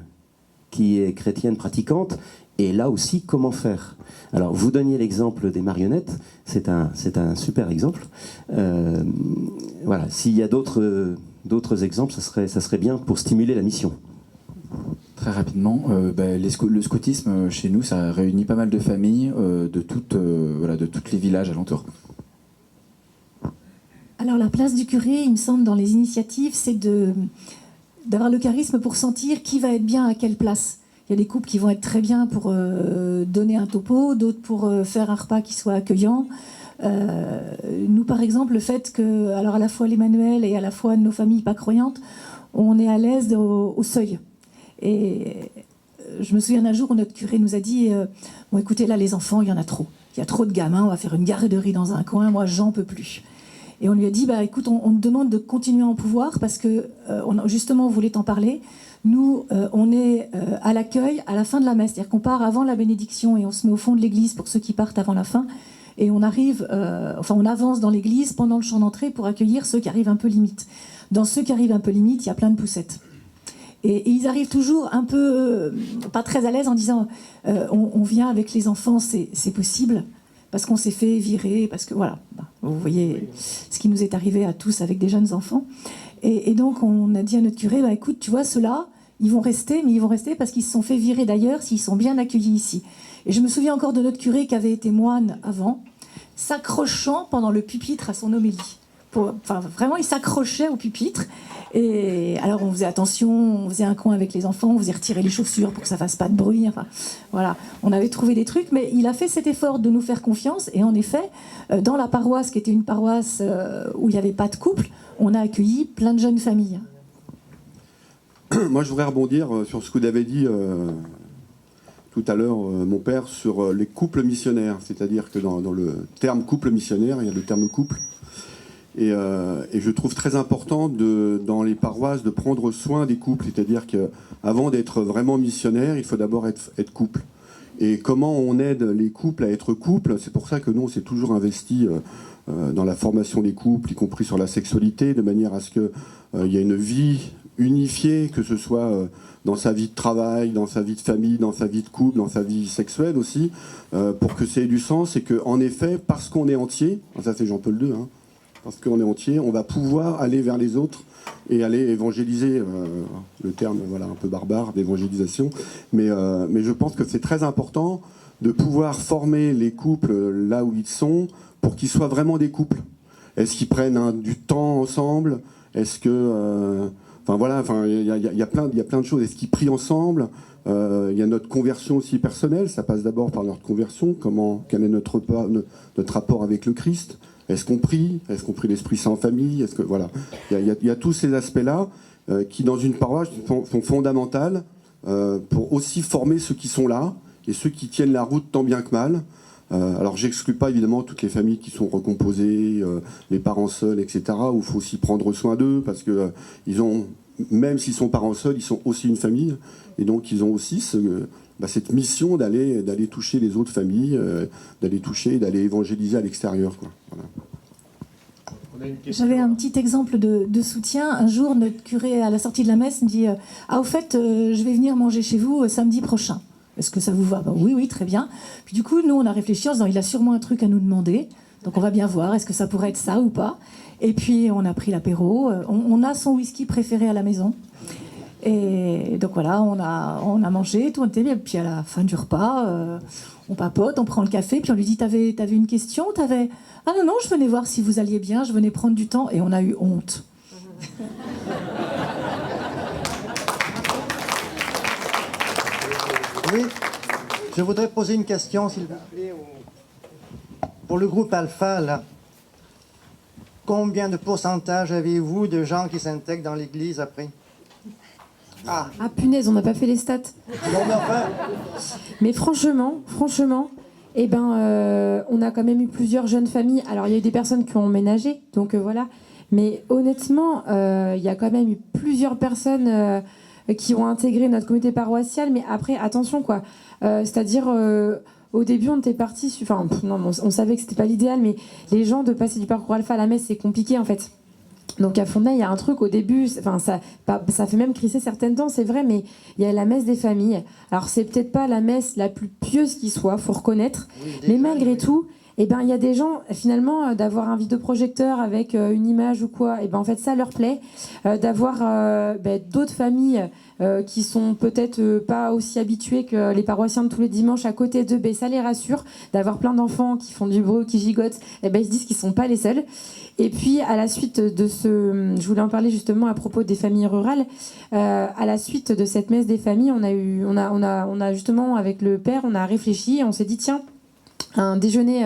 Speaker 7: qui est chrétienne pratiquante, et là aussi, comment faire? Alors, vous donniez l'exemple des marionnettes, c'est un super exemple. Voilà, s'il y a d'autres exemples, ça serait bien pour stimuler la mission.
Speaker 4: Très rapidement, le scoutisme, chez nous, ça réunit pas mal de familles de tous les villages alentours.
Speaker 6: Alors, la place du curé, il me semble, dans les initiatives, c'est d'avoir le charisme pour sentir qui va être bien à quelle place. Il y a des couples qui vont être très bien pour donner un topo, d'autres pour faire un repas qui soit accueillant. Nous, par exemple, le fait que, alors à la fois l'Emmanuel et à la fois nos familles pas croyantes, on est à l'aise au seuil. Et je me souviens d'un jour où notre curé nous a dit bon, écoutez, là, les enfants, il y en a trop. Il y a trop de gamins, on va faire une garderie dans un coin, moi, j'en peux plus. Et on lui a dit, écoute, on te demande de continuer en pouvoir parce que, justement, on voulait t'en parler. Nous, on est à l'accueil à la fin de la messe. C'est-à-dire qu'on part avant la bénédiction et on se met au fond de l'église pour ceux qui partent avant la fin. et on arrive, on avance dans l'église pendant le chant d'entrée pour accueillir ceux qui arrivent un peu limite. Dans ceux qui arrivent un peu limite, il y a plein de poussettes. Et ils arrivent toujours un peu pas très à l'aise en disant on vient avec les enfants, c'est possible, parce qu'on s'est fait virer, parce que voilà, vous voyez ce qui nous est arrivé à tous avec des jeunes enfants. Et donc on a dit à notre curé, écoute, tu vois, ceux-là, ils vont rester, mais ils vont rester parce qu'ils se sont fait virer d'ailleurs s'ils sont bien accueillis ici. Et je me souviens encore de notre curé qui avait été moine avant, s'accrochant pendant le pupitre à son homélie. Vraiment, il s'accrochait au pupitre. Et alors, on faisait attention, on faisait un coin avec les enfants, on faisait retirer les chaussures pour que ça fasse pas de bruit. Enfin, voilà, on avait trouvé des trucs, mais il a fait cet effort de nous faire confiance. Et en effet, dans la paroisse, qui était une paroisse où il n'y avait pas de couple, on a accueilli plein de jeunes familles.
Speaker 5: Moi, je voudrais rebondir sur ce que vous avez dit tout à l'heure, mon père, sur les couples missionnaires. C'est-à-dire que dans le terme couple missionnaire, il y a le terme couple. Et je trouve très important dans les paroisses de prendre soin des couples. C'est-à-dire qu'avant d'être vraiment missionnaire, il faut d'abord être couple. Et comment on aide les couples à être couple, c'est pour ça que nous, on s'est toujours investi dans la formation des couples, y compris sur la sexualité, de manière à ce qu'il y ait une vie unifiée, que ce soit dans sa vie de travail, dans sa vie de famille, dans sa vie de couple, dans sa vie sexuelle aussi, pour que ça ait du sens et qu'en effet, parce qu'on est entier, ça c'est Jean-Paul II, parce qu'on est entier, on va pouvoir aller vers les autres et aller évangéliser, le terme voilà, un peu barbare d'évangélisation, mais je pense que c'est très important de pouvoir former les couples là où ils sont pour qu'ils soient vraiment des couples. Est-ce qu'ils prennent du temps ensemble? Est-ce que... il y a plein de choses. Est-ce qu'ils prient ensemble? Il y a notre conversion aussi personnelle. Ça passe d'abord par notre conversion. Quel est notre rapport avec le Christ? Est-ce qu'on prie? Est-ce qu'on prie l'Esprit Saint en famille? Est-ce que voilà, il y a tous ces aspects-là qui, dans une paroisse, sont fondamentaux pour aussi former ceux qui sont là et ceux qui tiennent la route tant bien que mal. Alors j'exclus pas évidemment toutes les familles qui sont recomposées, les parents seuls, etc. Où il faut aussi prendre soin d'eux parce que même s'ils sont parents seuls, ils sont aussi une famille et donc ils ont aussi cette mission d'aller toucher les autres familles, d'aller évangéliser à l'extérieur, quoi. Voilà.
Speaker 6: J'avais un petit exemple de soutien. Un jour, notre curé à la sortie de la messe me dit au fait, je vais venir manger chez vous samedi prochain. Est-ce que ça vous va? Oui, très bien. Puis du coup, nous, on a réfléchi en se disant, il a sûrement un truc à nous demander. Donc on va bien voir, est-ce que ça pourrait être ça ou pas? Et puis on a pris l'apéro. On a son whisky préféré à la maison. Et donc voilà, on a mangé, tout était bien. Puis à la fin du repas, on papote, on prend le café, puis on lui dit, t'avais une question? Ah non, je venais voir si vous alliez bien, je venais prendre du temps. Et on a eu honte.
Speaker 8: Oui, je voudrais poser une question, s'il vous plaît, pour le groupe Alpha, là. Combien de pourcentage avez-vous de gens qui s'intègrent dans l'église après?
Speaker 3: Ah punaise, on n'a pas fait les stats. Mais franchement, on a quand même eu plusieurs jeunes familles. Alors il y a eu des personnes qui ont emménagé, donc voilà. Mais honnêtement, il y a quand même eu plusieurs personnes qui ont intégré notre communauté paroissiale, mais après, attention, quoi. C'est-à-dire, au début, on était parti... on savait que c'était pas l'idéal, mais les gens, de passer du parcours alpha à la messe, c'est compliqué, en fait. Donc, à Fontenay, il y a un truc, au début, ça fait même crisser certaines dents, c'est vrai, mais il y a la messe des familles. Alors, c'est peut-être pas la messe la plus pieuse qui soit, faut reconnaître, mais malgré tout... il y a des gens, finalement, d'avoir un vidéoprojecteur avec une image ou quoi, en fait, ça leur plaît. D'avoir d'autres familles qui sont peut-être pas aussi habituées que les paroissiens de tous les dimanches à côté d'eux, ça les rassure. D'avoir plein d'enfants qui font du bruit, qui gigotent, ils se disent qu'ils sont pas les seuls. Et puis, à la suite de je voulais en parler justement à propos des familles rurales. À la suite de cette messe des familles, on a justement, avec le père, on a réfléchi, on s'est dit, tiens, un déjeuner,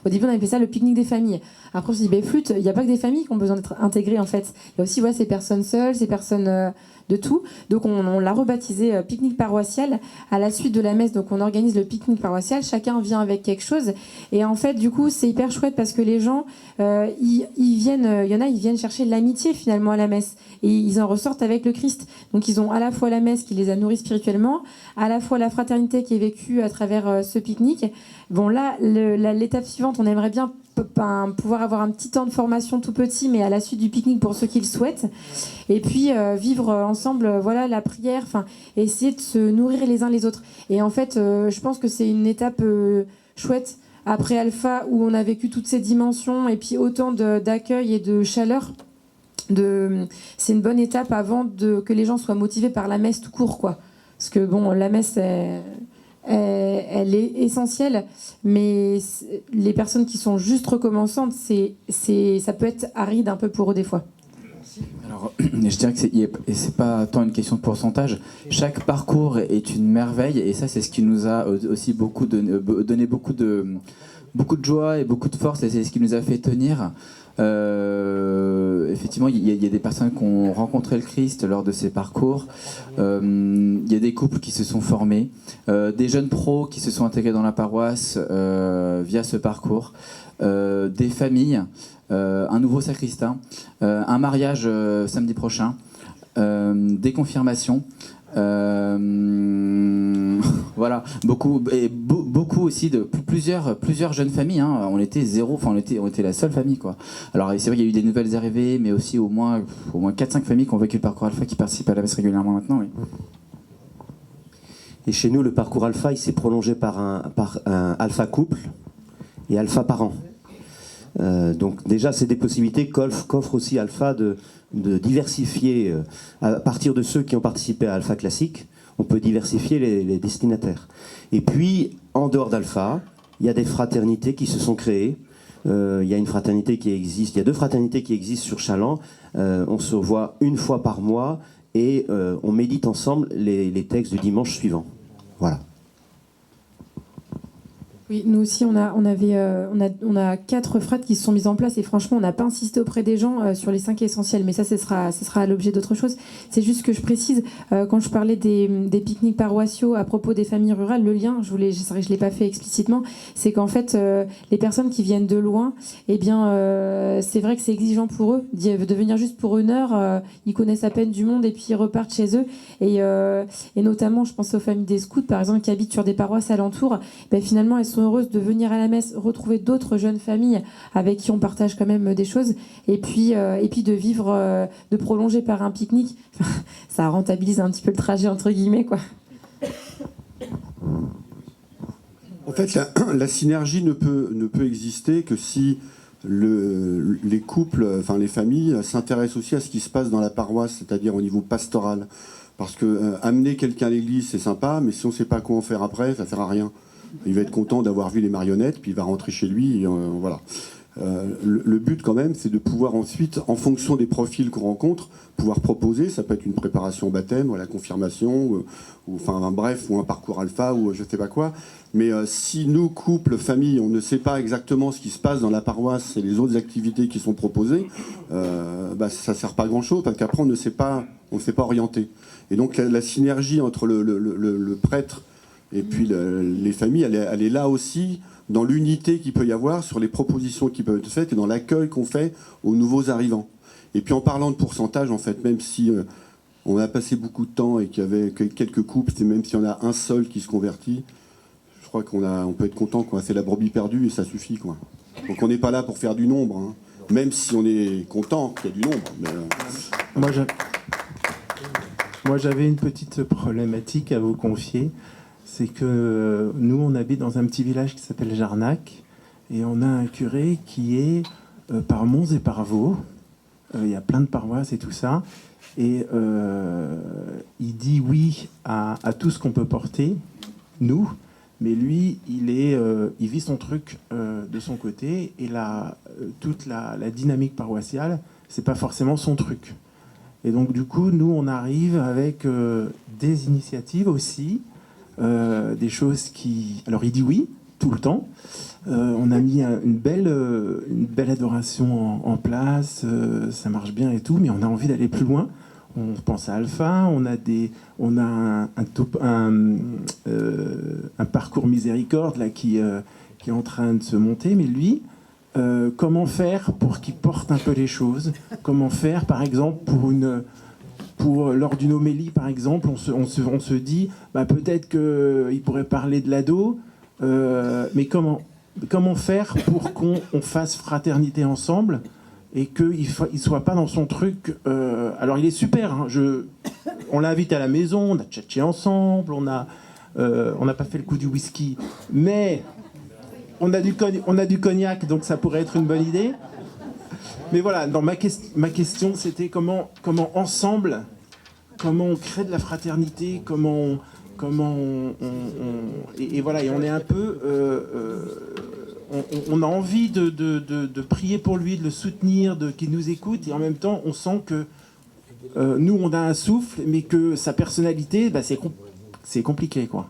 Speaker 3: au début on appelait ça le pique-nique des familles. Après on s'est dit, flûte, il n'y a pas que des familles qui ont besoin d'être intégrées en fait. Il y a aussi ces personnes seules, ces personnes de tout. Donc on l'a rebaptisé pique-nique paroissial. À la suite de la messe, donc on organise le pique-nique paroissial, chacun vient avec quelque chose. Et en fait du coup c'est hyper chouette parce que les gens, ils viennent chercher l'amitié finalement à la messe. Et ils en ressortent avec le Christ. Donc ils ont à la fois la messe qui les a nourris spirituellement, à la fois la fraternité qui est vécue à travers ce pique-nique. Bon là, l'étape suivante, on aimerait bien pouvoir avoir un petit temps de formation tout petit, mais à la suite du pique-nique pour ceux qui le souhaitent. Et puis vivre ensemble, voilà, la prière, et essayer de se nourrir les uns les autres. Et en fait, je pense que c'est une étape chouette après Alpha où on a vécu toutes ces dimensions et puis autant d'accueil et de chaleur. C'est une bonne étape avant que les gens soient motivés par la messe tout court, quoi. Parce que bon, la messe, elle est essentielle, mais les personnes qui sont juste recommençantes, ça peut être aride un peu pour eux des fois.
Speaker 4: Alors, je dirais que c'est pas tant une question de pourcentage. Chaque parcours est une merveille, et ça, c'est ce qui nous a aussi donné beaucoup de joie et beaucoup de force, et c'est ce qui nous a fait tenir. Effectivement, il y a des personnes qui ont rencontré le Christ lors de ces parcours. Il y a des couples qui se sont formés, des jeunes pros qui se sont intégrés dans la paroisse via ce parcours, des familles, un nouveau sacristain, un mariage samedi prochain, des confirmations. Voilà, beaucoup aussi de plusieurs jeunes familles, hein. On était la seule famille, quoi. Alors c'est vrai qu'il y a eu des nouvelles arrivées, mais aussi au moins 4-5 familles qui ont vécu le parcours Alpha, qui participent à la messe régulièrement maintenant, oui.
Speaker 7: Et chez nous, le parcours Alpha, il s'est prolongé par un Alpha couple et Alpha parent. Donc déjà, c'est des possibilités qu'offre aussi Alpha de diversifier, à partir de ceux qui ont participé à Alpha classique, on peut diversifier les destinataires. Et puis, en dehors d'Alpha, il y a des fraternités qui se sont créées. Il y a une fraternité qui existe, il y a 2 fraternités qui existent sur Chaland. On se voit une fois par mois et on médite ensemble les textes du dimanche suivant. Voilà.
Speaker 3: Oui, nous aussi, on a 4 fratres qui se sont mises en place et franchement, on n'a pas insisté auprès des gens sur les 5 essentiels, mais ça, ce sera l'objet d'autre chose. C'est juste que je précise, quand je parlais des pique-niques paroissiaux à propos des familles rurales, le lien, je l'ai pas fait explicitement, c'est qu'en fait, les personnes qui viennent de loin, eh bien, c'est vrai que c'est exigeant pour eux de venir juste pour 1 heure, ils connaissent à peine du monde et puis ils repartent chez eux. Et notamment, je pense aux familles des scouts, par exemple, qui habitent sur des paroisses alentours, ben, finalement, elles sont heureuses de venir à la messe, retrouver d'autres jeunes familles avec qui on partage quand même des choses, et puis de vivre, de prolonger par un pique-nique, ça rentabilise un petit peu le trajet entre guillemets, quoi.
Speaker 5: En fait, la synergie ne peut exister que si les couples, enfin les familles, s'intéressent aussi à ce qui se passe dans la paroisse, c'est-à-dire au niveau pastoral. Parce que amener quelqu'un à l'église, c'est sympa, mais si on ne sait pas quoi en faire après, ça ne sert à rien. Il va être content d'avoir vu les marionnettes, puis il va rentrer chez lui, et voilà. Le but quand même, c'est de pouvoir ensuite, en fonction des profils qu'on rencontre, pouvoir proposer, ça peut être une préparation au baptême, ou à la confirmation, ou un parcours Alpha, ou je sais pas quoi. Mais si nous, couple, famille, on ne sait pas exactement ce qui se passe dans la paroisse et les autres activités qui sont proposées, ça sert pas à grand chose, parce qu'après on ne sait pas orienter. Et donc la synergie entre le prêtre et puis les familles, elle est là aussi, dans l'unité qu'il peut y avoir, sur les propositions qui peuvent être faites et dans l'accueil qu'on fait aux nouveaux arrivants. Et puis en parlant de pourcentage, en fait, même si on a passé beaucoup de temps et qu'il y avait quelques couples, et même s'il y en a un seul qui se convertit, je crois on peut être content, quoi. C'est la brebis perdue et ça suffit, quoi. Donc on n'est pas là pour faire du nombre, hein. Même si on est content qu'il y ait du nombre. Mais,
Speaker 9: Moi, j'avais une petite problématique à vous confier. C'est que nous, on habite dans un petit village qui s'appelle Jarnac, et on a un curé qui est par Mons et par Vaux. Il y a plein de paroisses et tout ça. Et il dit oui à tout ce qu'on peut porter, nous, mais lui, il vit son truc de son côté, et toute la dynamique paroissiale, c'est pas forcément son truc. Et donc, du coup, nous, on arrive avec des initiatives aussi, des choses qui... Alors, il dit oui, tout le temps. On a mis une belle adoration en place, ça marche bien et tout, mais on a envie d'aller plus loin. On pense à Alpha, on a un parcours miséricorde là, qui est en train de se monter, mais lui... comment faire pour qu'il porte un peu les choses? Comment faire, par exemple, lors d'une homélie, par exemple, on se dit, peut-être qu'il pourrait parler de l'ado, mais comment? comment faire pour qu'on fasse fraternité ensemble et qu'il ne soit pas dans son truc. Alors il est super, hein, on l'a invité à la maison, on a tchatché ensemble, on n'a pas fait le coup du whisky, mais on a du cognac, donc ça pourrait être une bonne idée. Mais voilà, ma question c'était comment ensemble, comment on crée de la fraternité, et voilà, et on est un peu... on a envie de prier pour lui, de le soutenir, qu'il nous écoute, et en même temps, on sent que nous, on a un souffle, mais que sa personnalité, bah, c'est compliqué, quoi.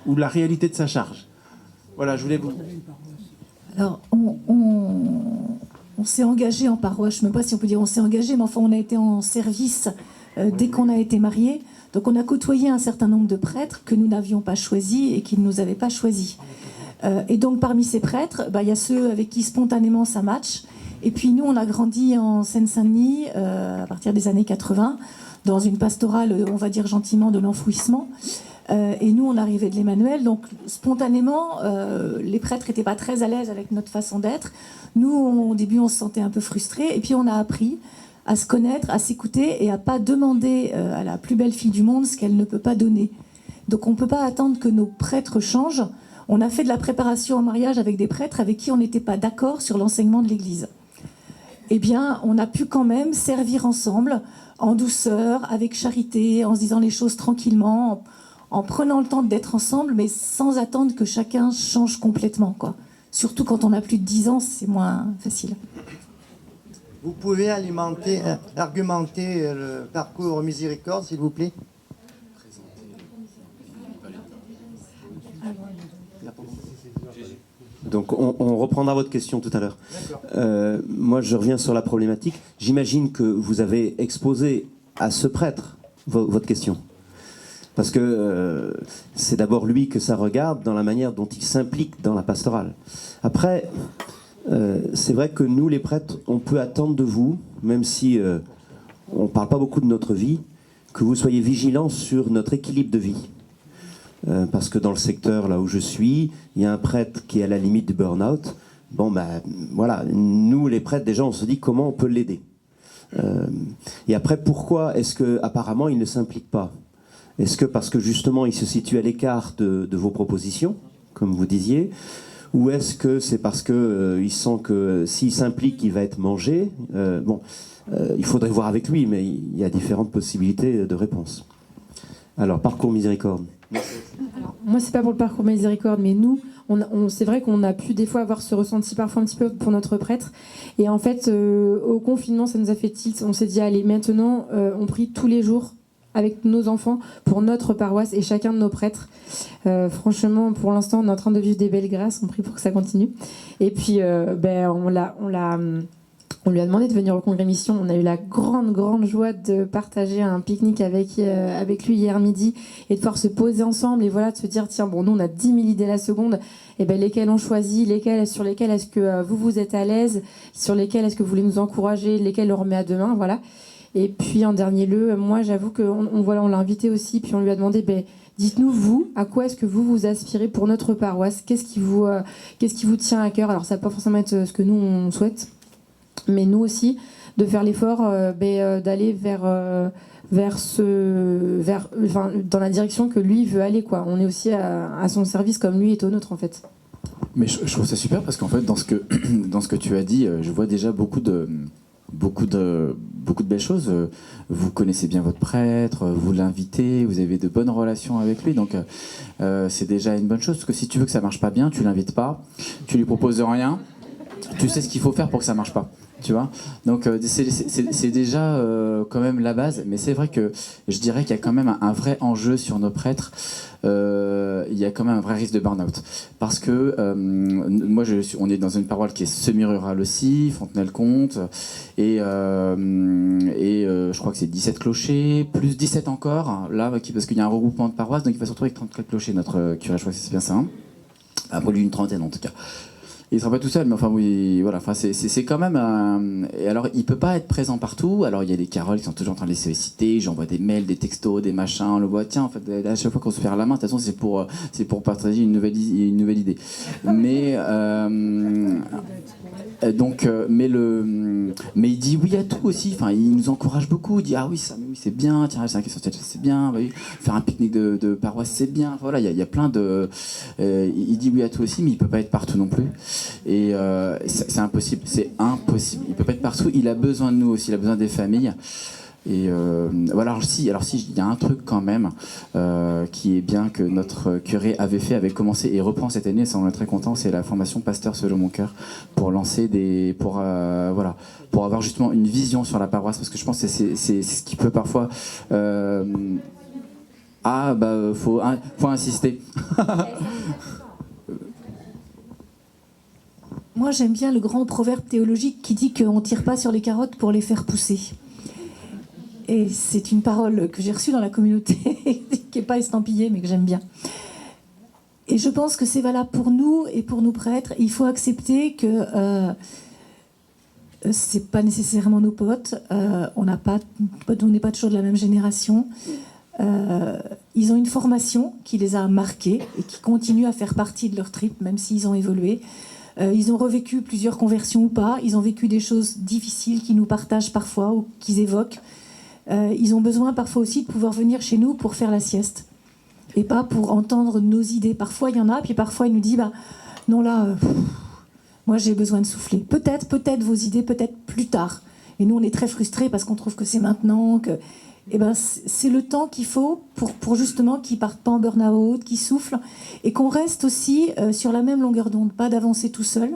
Speaker 9: Ou la réalité de sa charge. Voilà, je voulais vous...
Speaker 6: Alors, on s'est engagé en paroisse, je ne sais même pas si on peut dire on s'est engagé, mais enfin, on a été en service dès qu'on a été mariés. Donc, on a côtoyé un certain nombre de prêtres que nous n'avions pas choisis et qui ne nous avaient pas choisis. Et donc, parmi ces prêtres, il y a ceux avec qui spontanément ça match. Et puis, nous, on a grandi en Seine-Saint-Denis à partir des années 80, dans une pastorale, on va dire gentiment, de l'enfouissement. Et nous, on arrivait de l'Emmanuel. Donc, spontanément, les prêtres n'étaient pas très à l'aise avec notre façon d'être. Nous, au début, on se sentait un peu frustrés. Et puis, on a appris à se connaître, à s'écouter et à pas demander à la plus belle fille du monde ce qu'elle ne peut pas donner. Donc, on ne peut pas attendre que nos prêtres changent. On a fait de la préparation au mariage avec des prêtres avec qui on n'était pas d'accord sur l'enseignement de l'Église. Eh bien, on a pu quand même servir ensemble, en douceur, avec charité, en se disant les choses tranquillement, en prenant le temps d'être ensemble, mais sans attendre que chacun change complètement, quoi. Surtout quand on a plus de 10 ans, c'est moins facile.
Speaker 8: Vous pouvez argumenter le parcours Miséricorde, s'il vous plaît?
Speaker 7: Donc on reprendra votre question tout à l'heure. Moi, je reviens sur la problématique. J'imagine que vous avez exposé à ce prêtre votre question. Parce que c'est d'abord lui que ça regarde dans la manière dont il s'implique dans la pastorale. Après, c'est vrai que nous, les prêtres, on peut attendre de vous, même si on ne parle pas beaucoup de notre vie, que vous soyez vigilants sur notre équilibre de vie. Parce que dans le secteur là où je suis, il y a un prêtre qui est à la limite du burn-out. Bon, ben voilà, nous les prêtres, déjà, on se dit comment on peut l'aider. Et après, pourquoi est-ce que apparemment il ne s'implique pas? Est-ce que parce que justement il se situe à l'écart de vos propositions, comme vous disiez, ou est-ce que c'est parce que il sent que s'il s'implique, il va être mangé? Il faudrait voir avec lui, mais il y a différentes possibilités de réponse. Alors, parcours Miséricorde.
Speaker 3: Alors, moi, c'est pas pour le parcours Miséricorde, mais nous, c'est vrai qu'on a pu des fois avoir ce ressenti parfois un petit peu pour notre prêtre. Et en fait, au confinement, ça nous a fait tilt. On s'est dit, allez, maintenant, on prie tous les jours avec nos enfants pour notre paroisse et chacun de nos prêtres. Franchement, pour l'instant, on est en train de vivre des belles grâces. On prie pour que ça continue. Et puis, on lui a demandé de venir au congrès mission. On a eu la grande joie de partager un pique-nique avec lui hier midi et de pouvoir se poser ensemble et voilà, de se dire, tiens, bon, nous, on a 10 000 idées la seconde. Et ben, lesquelles on choisit, sur lesquelles est-ce que vous êtes à l'aise, sur lesquelles est-ce que vous voulez nous encourager, lesquelles on remet à demain, voilà. Et puis, en dernier lieu, moi, j'avoue on l'a invité aussi, puis on lui a demandé, dites-nous, vous, à quoi est-ce que vous aspirez pour notre paroisse? Qu'est-ce qui vous tient à cœur? Alors, ça va pas forcément être ce que nous, on souhaite, mais nous aussi, de faire l'effort d'aller dans la direction que lui veut aller, quoi. On est aussi à son service comme lui est au nôtre, en fait.
Speaker 4: Mais je trouve ça super parce qu'en fait, dans ce que tu as dit, je vois déjà beaucoup de belles choses. Vous connaissez bien votre prêtre, vous l'invitez, vous avez de bonnes relations avec lui, donc c'est déjà une bonne chose. Parce que si tu veux que ça marche pas bien, tu l'invites pas, tu lui proposes rien, tu sais ce qu'il faut faire pour que ça marche pas. Tu vois, donc c'est déjà quand même la base, mais c'est vrai que je dirais qu'il y a quand même un vrai enjeu sur nos prêtres. Il y a quand même un vrai risque de burn-out parce que on est dans une paroisse qui est semi-rurale aussi, Fontenay-le-Comte, et je crois que c'est 17 clochers plus 17 encore là, parce qu'il y a un regroupement de paroisses, donc il va se retrouver avec 34 clochers, notre curé, je crois que c'est bien ça, hein, après lui une trentaine en tout cas. Il sera pas tout seul, mais enfin oui, voilà. Enfin, c'est quand même un... Et alors, il peut pas être présent partout. Alors, il y a des Caroles qui sont toujours en train de les solliciter. J'envoie des mails, des textos, des machins. On le voit. Tiens, en fait, à chaque fois qu'on se fait la main, de toute façon, c'est pour partager une nouvelle idée. Mais donc, mais il dit oui à tout aussi. Enfin, il nous encourage beaucoup. Il dit ah oui, ça, mais oui, c'est bien. Tiens, c'est bien. Bah oui, faire un pique-nique de paroisse, c'est bien. Enfin, voilà, il y a plein de. Il dit oui à tout aussi, mais il peut pas être partout non plus. Et c'est impossible. C'est impossible. Il peut pas être partout. Il a besoin de nous aussi. Il a besoin des familles. Et voilà. Alors si, il y a un truc quand même qui est bien que notre curé avait commencé et reprend cette année, ça on est très content, c'est la formation Pasteur selon mon cœur, pour lancer pour avoir justement une vision sur la paroisse, parce que je pense que c'est ce qui peut parfois faut insister.
Speaker 6: Moi, j'aime bien le grand proverbe théologique qui dit qu'on ne tire pas sur les carottes pour les faire pousser. Et c'est une parole que j'ai reçue dans la communauté, qui n'est pas estampillée, mais que j'aime bien. Et je pense que c'est valable pour nous et pour nos prêtres. Il faut accepter que ce n'est pas nécessairement nos potes. On n'est pas toujours de la même génération. Ils ont une formation qui les a marqués et qui continue à faire partie de leur trip, même s'ils ont évolué. Ils ont revécu plusieurs conversions ou pas. Ils ont vécu des choses difficiles qu'ils nous partagent parfois ou qu'ils évoquent. Ils ont besoin parfois aussi de pouvoir venir chez nous pour faire la sieste et pas pour entendre nos idées. Parfois il y en a, puis parfois il nous dit non là, moi j'ai besoin de souffler. Peut-être vos idées, peut-être plus tard. Et nous on est très frustrés parce qu'on trouve que c'est maintenant que c'est le temps qu'il faut pour justement qu'ils partent pas en burn-out, qu'ils soufflent et qu'on reste aussi sur la même longueur d'onde, pas d'avancer tout seul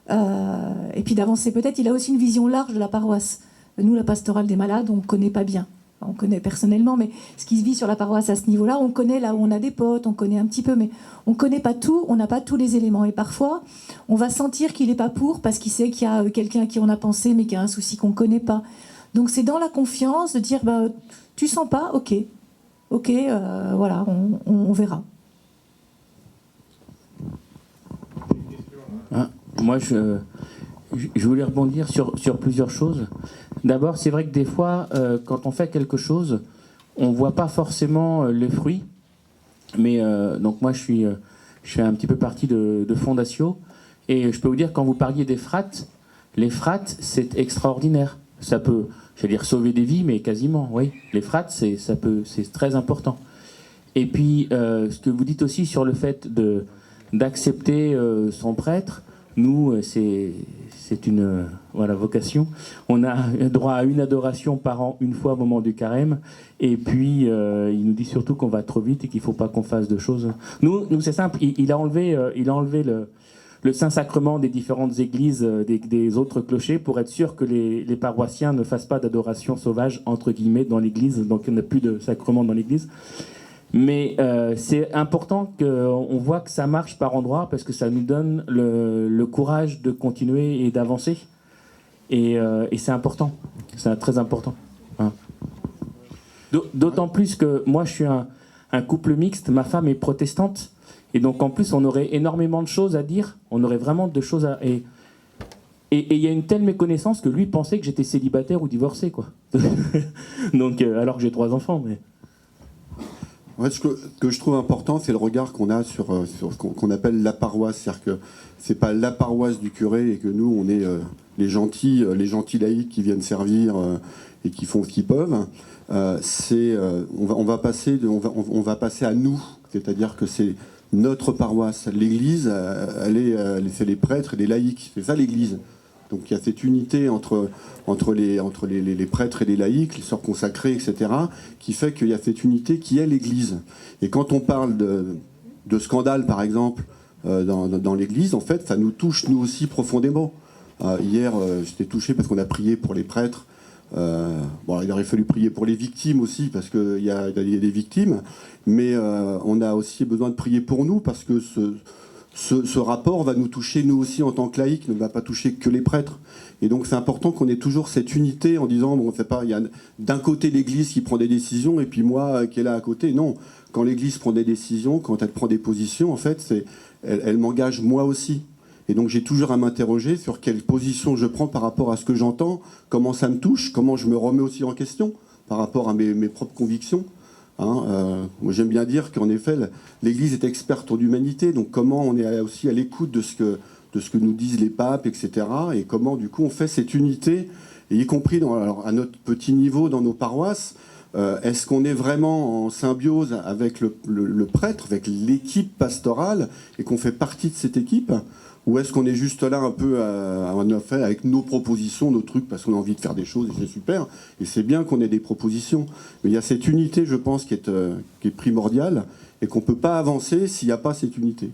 Speaker 6: et puis d'avancer peut-être. Il a aussi une vision large de la paroisse. Nous, la pastorale des malades, on ne connaît pas bien. On connaît personnellement, mais ce qui se vit sur la paroisse à ce niveau-là, on connaît là où on a des potes, on connaît un petit peu, mais on ne connaît pas tout, on n'a pas tous les éléments. Et parfois, on va sentir qu'il n'est pas pour parce qu'il sait qu'il y a quelqu'un à qui on a pensé, mais qui a un souci qu'on ne connaît pas. Donc c'est dans la confiance de dire, tu sens pas, ok, voilà, on verra.
Speaker 10: Moi, je voulais rebondir sur plusieurs choses. D'abord, c'est vrai que des fois, quand on fait quelque chose, on ne voit pas forcément les fruits. Mais donc moi, je fais un petit peu partie de Fondatio. Et je peux vous dire, quand vous parliez des frates, les frates, c'est extraordinaire. Ça peut, sauver des vies, mais quasiment, oui. Les frates, c'est très important. Et puis, ce que vous dites aussi sur le fait d'accepter son prêtre, nous, c'est une vocation. On a droit à une adoration par an, une fois au moment du carême. Et puis, il nous dit surtout qu'on va trop vite et qu'il ne faut pas qu'on fasse de choses. Nous c'est simple. Il a enlevé le Saint-Sacrement des différentes églises, des autres clochers, pour être sûr que les paroissiens ne fassent pas d'adoration sauvage, entre guillemets, dans l'église. Donc, il n'y a plus de sacrement dans l'église. Mais c'est important qu'on voit que ça marche par endroits, parce que ça nous donne le courage de continuer et d'avancer. Et c'est important. C'est très important. Hein. D'autant plus que moi, je suis un couple mixte. Ma femme est protestante. Et donc, en plus, on aurait énormément de choses à dire. On aurait vraiment de choses à... Et il y a une telle méconnaissance que lui pensait que j'étais célibataire ou divorcé, quoi. Donc, alors que j'ai 3 enfants, mais...
Speaker 5: Ouais, ce que je trouve important, c'est le regard qu'on a sur ce qu'on appelle la paroisse. C'est-à-dire que c'est pas la paroisse du curé et que nous, on est les gentils laïcs qui viennent servir et qui font ce qu'ils peuvent. On va passer à nous. C'est-à-dire que c'est notre paroisse. L'Église, c'est les prêtres et les laïcs. C'est ça l'Église. Donc il y a cette unité entre les prêtres et les laïcs, les sœurs consacrées, etc., qui fait qu'il y a cette unité qui est l'Église. Et quand on parle de scandale, par exemple, dans l'Église, en fait, ça nous touche, nous aussi, profondément. Hier, j'étais touché parce qu'on a prié pour les prêtres. Il aurait fallu prier pour les victimes aussi, parce qu'il y a des victimes. Mais on a aussi besoin de prier pour nous, parce que ce rapport va nous toucher, nous aussi, en tant que laïcs, ne va pas toucher que les prêtres. Et donc c'est important qu'on ait toujours cette unité en disant, bon, c'est pas, il y a d'un côté l'Église qui prend des décisions, et puis moi qui est là à côté. Non, quand l'Église prend des décisions, quand elle prend des positions, en fait, elle m'engage moi aussi. Et donc j'ai toujours à m'interroger sur quelle position je prends par rapport à ce que j'entends, comment ça me touche, comment je me remets aussi en question par rapport à mes propres convictions. Moi j'aime bien dire qu'en effet l'Église est experte en humanité, donc comment on est aussi à l'écoute de ce que nous disent les papes, etc. Et comment du coup on fait cette unité, et y compris à notre petit niveau dans nos paroisses. Est-ce qu'on est vraiment en symbiose avec le prêtre, avec l'équipe pastorale, et qu'on fait partie de cette équipe? Ou est-ce qu'on est juste là un peu avec nos propositions, nos trucs, parce qu'on a envie de faire des choses, et c'est super, et c'est bien qu'on ait des propositions. Mais il y a cette unité, je pense, qui est primordiale, et qu'on ne peut pas avancer s'il n'y a pas cette unité.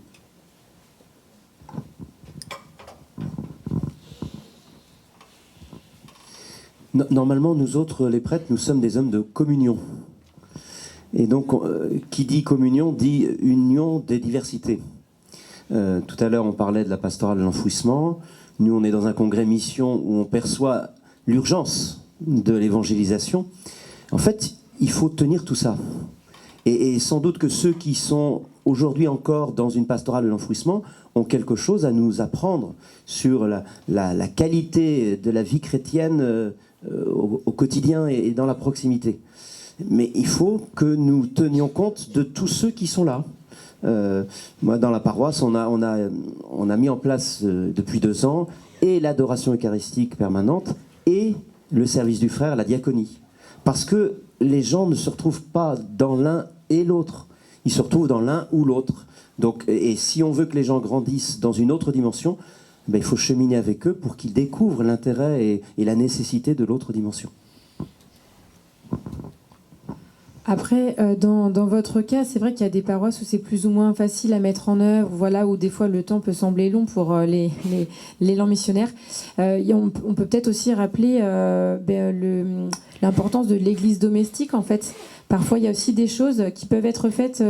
Speaker 7: Normalement, nous autres, les prêtres, nous sommes des hommes de communion. Et donc, qui dit communion, dit union des diversités. Tout à l'heure, on parlait de la pastorale de l'enfouissement. Nous, on est dans un congrès mission où on perçoit l'urgence de l'évangélisation. En fait, il faut tenir tout ça. Et sans doute que ceux qui sont aujourd'hui encore dans une pastorale de l'enfouissement ont quelque chose à nous apprendre sur la qualité de la vie chrétienne au quotidien et dans la proximité. Mais il faut que nous tenions compte de tous ceux qui sont là. Moi, dans la paroisse, on a mis en place depuis 2 ans et l'adoration eucharistique permanente et le service du frère, la diaconie. Parce que les gens ne se retrouvent pas dans l'un et l'autre. Ils se retrouvent dans l'un ou l'autre. Donc, et si on veut que les gens grandissent dans une autre dimension, ben, il faut cheminer avec eux pour qu'ils découvrent l'intérêt et la nécessité de l'autre dimension.
Speaker 3: Après, dans votre cas, c'est vrai qu'il y a des paroisses où c'est plus ou moins facile à mettre en œuvre, voilà, où des fois le temps peut sembler long pour l'élan missionnaire. On peut peut-être aussi rappeler l'importance de l'église domestique, en fait. Parfois, il y a aussi des choses qui peuvent être faites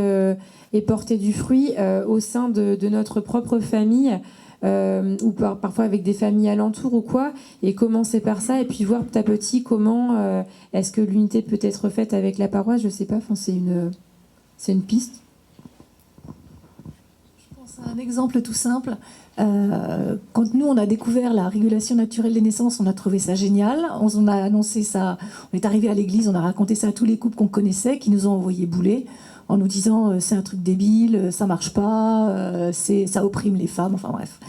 Speaker 3: et porter du fruit au sein de notre propre famille, ou parfois avec des familles alentours ou quoi, et commencer par ça, et puis voir petit à petit comment est-ce que l'unité peut être faite avec la paroisse, je sais pas, enfin, c'est une piste.
Speaker 6: Je pense à un exemple tout simple. Quand nous, on a découvert la régulation naturelle des naissances, on a trouvé ça génial. On a annoncé ça, on est arrivé à l'église, on a raconté ça à tous les couples qu'on connaissait, qui nous ont envoyé bouler, en nous disant c'est un truc débile, ça marche pas, ça opprime les femmes, enfin bref.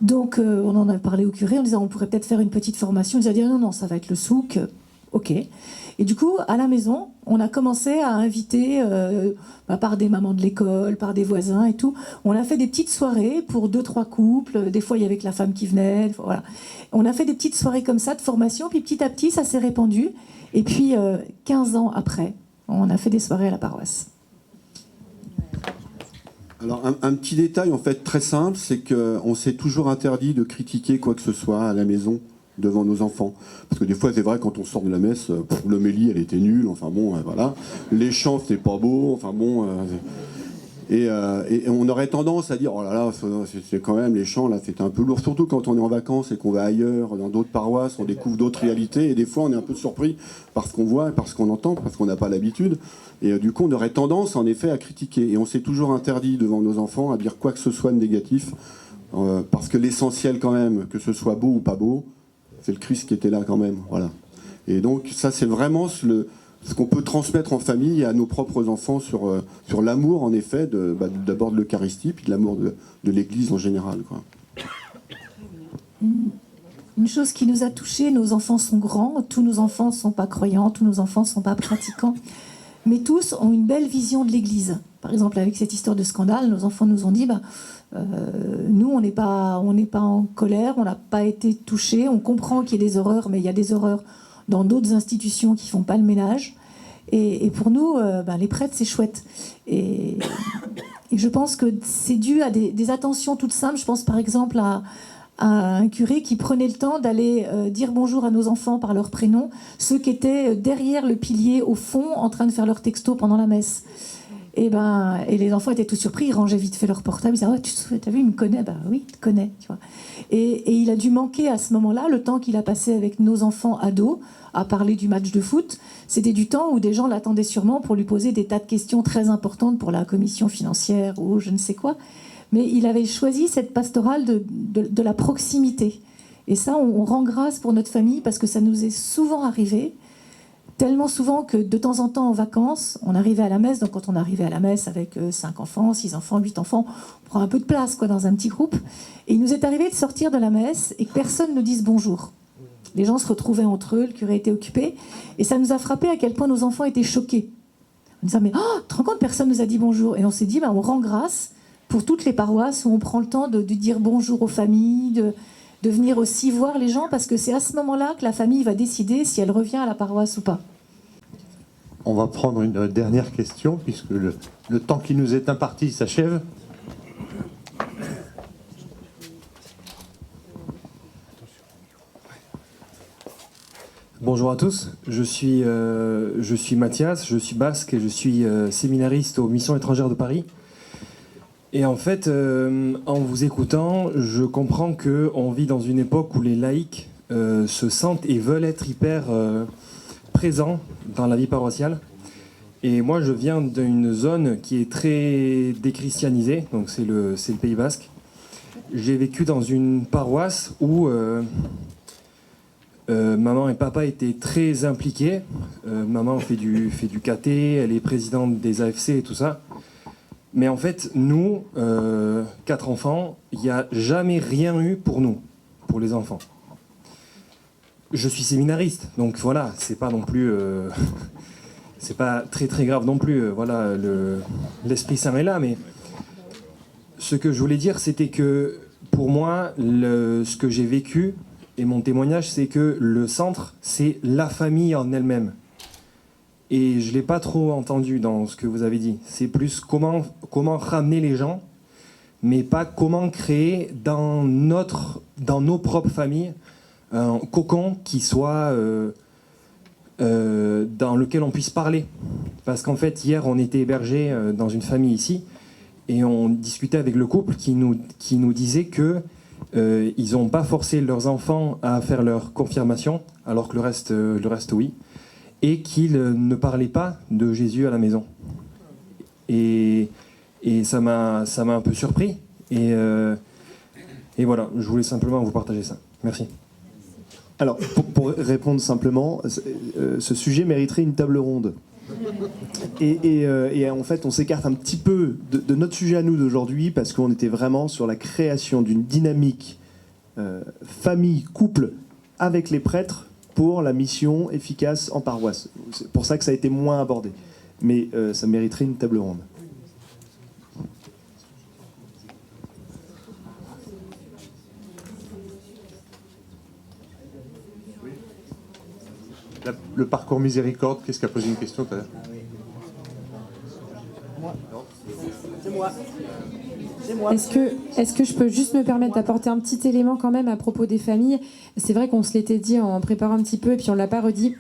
Speaker 6: Donc on en a parlé au curé en disant on pourrait peut-être faire une petite formation. Il nous a dit non, ça va être le souk, ok. Et du coup, à la maison, on a commencé à inviter, par des mamans de l'école, par des voisins et tout, on a fait des petites soirées pour 2-3 couples, des fois il y avait que la femme qui venait, voilà. On a fait des petites soirées comme ça de formation, puis petit à petit ça s'est répandu, et puis 15 ans après, on a fait des soirées à la paroisse.
Speaker 5: Alors un petit détail en fait très simple, c'est qu'on s'est toujours interdit de critiquer quoi que ce soit à la maison devant nos enfants. Parce que des fois c'est vrai, quand on sort de la messe, l'homélie elle était nulle, enfin bon, voilà. Les chants c'était pas beau, enfin bon. Et on aurait tendance à dire oh là là, c'est quand même les chants là, c'était un peu lourd, surtout quand on est en vacances et qu'on va ailleurs, dans d'autres paroisses, on découvre d'autres réalités, et des fois on est un peu surpris par ce qu'on voit, par ce qu'on entend, parce qu'on n'a pas l'habitude. Et du coup on aurait tendance en effet à critiquer. Et on s'est toujours interdit devant nos enfants à dire quoi que ce soit de négatif, parce que l'essentiel quand même, que ce soit beau ou pas beau, c'est le Christ qui était là quand même. Voilà. Et donc ça c'est vraiment ce qu'on peut transmettre en famille à nos propres enfants sur l'amour, en effet, d'abord de l'Eucharistie, puis de l'amour de l'Église en général, quoi.
Speaker 6: Une chose qui nous a touchés, nos enfants sont grands, tous nos enfants ne sont pas croyants, tous nos enfants ne sont pas pratiquants, mais tous ont une belle vision de l'Église. Par exemple, avec cette histoire de scandale, nos enfants nous ont dit nous, on n'est pas en colère, on n'a pas été touchés, on comprend qu'il y ait des horreurs, mais il y a des horreurs dans d'autres institutions qui font pas le ménage. Et pour nous, les prêtres, c'est chouette. Et je pense que c'est dû à des attentions toutes simples. Je pense par exemple à un curé qui prenait le temps d'aller dire bonjour à nos enfants par leur prénom, ceux qui étaient derrière le pilier au fond en train de faire leur texto pendant la messe. Et les enfants étaient tout surpris, ils rangeaient vite fait leur portable, ils disaient t'as vu, il me connaît, oui, il te connaît, tu vois. Et il a dû manquer à ce moment-là, le temps qu'il a passé avec nos enfants ados à parler du match de foot, c'était du temps où des gens l'attendaient sûrement pour lui poser des tas de questions très importantes pour la commission financière ou je ne sais quoi. mais il avait choisi cette pastorale de la proximité. Et ça, on rend grâce pour notre famille parce que ça nous est souvent arrivé, tellement souvent que de temps en temps en vacances, on arrivait à la messe. Donc quand on arrivait à la messe avec 5 enfants, 6 enfants, 8 enfants, on prend un peu de place quoi, dans un petit groupe. Et il nous est arrivé de sortir de la messe et que personne ne dise bonjour. Les gens se retrouvaient entre eux, le curé était occupé. Et ça nous a frappé à quel point nos enfants étaient choqués. On disait, mais tu te rends compte, personne nous a dit bonjour. Et on s'est dit, on rend grâce pour toutes les paroisses où on prend le temps de dire bonjour aux familles, de venir aussi voir les gens, parce que c'est à ce moment-là que la famille va décider si elle revient à la paroisse ou pas.
Speaker 1: On va prendre une dernière question, puisque le temps qui nous est imparti s'achève.
Speaker 11: Bonjour à tous, je suis Mathias, je suis basque et je suis séminariste aux missions étrangères de Paris. Et en fait, en vous écoutant, je comprends qu'on vit dans une époque où les laïcs se sentent et veulent être hyper présents dans la vie paroissiale. Et moi, je viens d'une zone qui est très déchristianisée, donc c'est le Pays basque. J'ai vécu dans une paroisse où maman et papa étaient très impliqués. Maman fait du caté, elle est présidente des AFC et tout ça. Mais en fait, nous, 4 enfants, il n'y a jamais rien eu pour nous, pour les enfants. Je suis séminariste, donc voilà, c'est pas non plus... c'est pas très très grave non plus, voilà, l'Esprit Saint est là, mais ce que je voulais dire, c'était que pour moi, ce que j'ai vécu, et mon témoignage, c'est que le centre, c'est la famille en elle-même. Et je ne l'ai pas trop entendu dans ce que vous avez dit. C'est plus comment ramener les gens, mais pas comment créer dans nos propres familles un cocon qui soit dans lequel on puisse parler. Parce qu'en fait, hier, on était hébergés dans une famille ici, et on discutait avec le couple qui nous disait que ils n'ont pas forcé leurs enfants à faire leur confirmation, alors que le reste oui, et qu'ils ne parlaient pas de Jésus à la maison. Et ça m'a un peu surpris. Et voilà, je voulais simplement vous partager ça. Merci.
Speaker 2: Alors, pour répondre simplement, ce sujet mériterait une table ronde. Et en fait, on s'écarte un petit peu de notre sujet à nous d'aujourd'hui parce qu'on était vraiment sur la création d'une dynamique famille, couple avec les prêtres pour la mission efficace en paroisse. C'est pour ça que ça a été moins abordé. Mais ça mériterait une table ronde.
Speaker 1: Le parcours Miséricorde, qu'est-ce qui a posé une question tout à l'heure?
Speaker 8: C'est moi.
Speaker 3: Est-ce que je peux juste me permettre d'apporter un petit élément quand même à propos des familles? C'est vrai qu'on se l'était dit en préparant un petit peu et puis on ne l'a pas redit.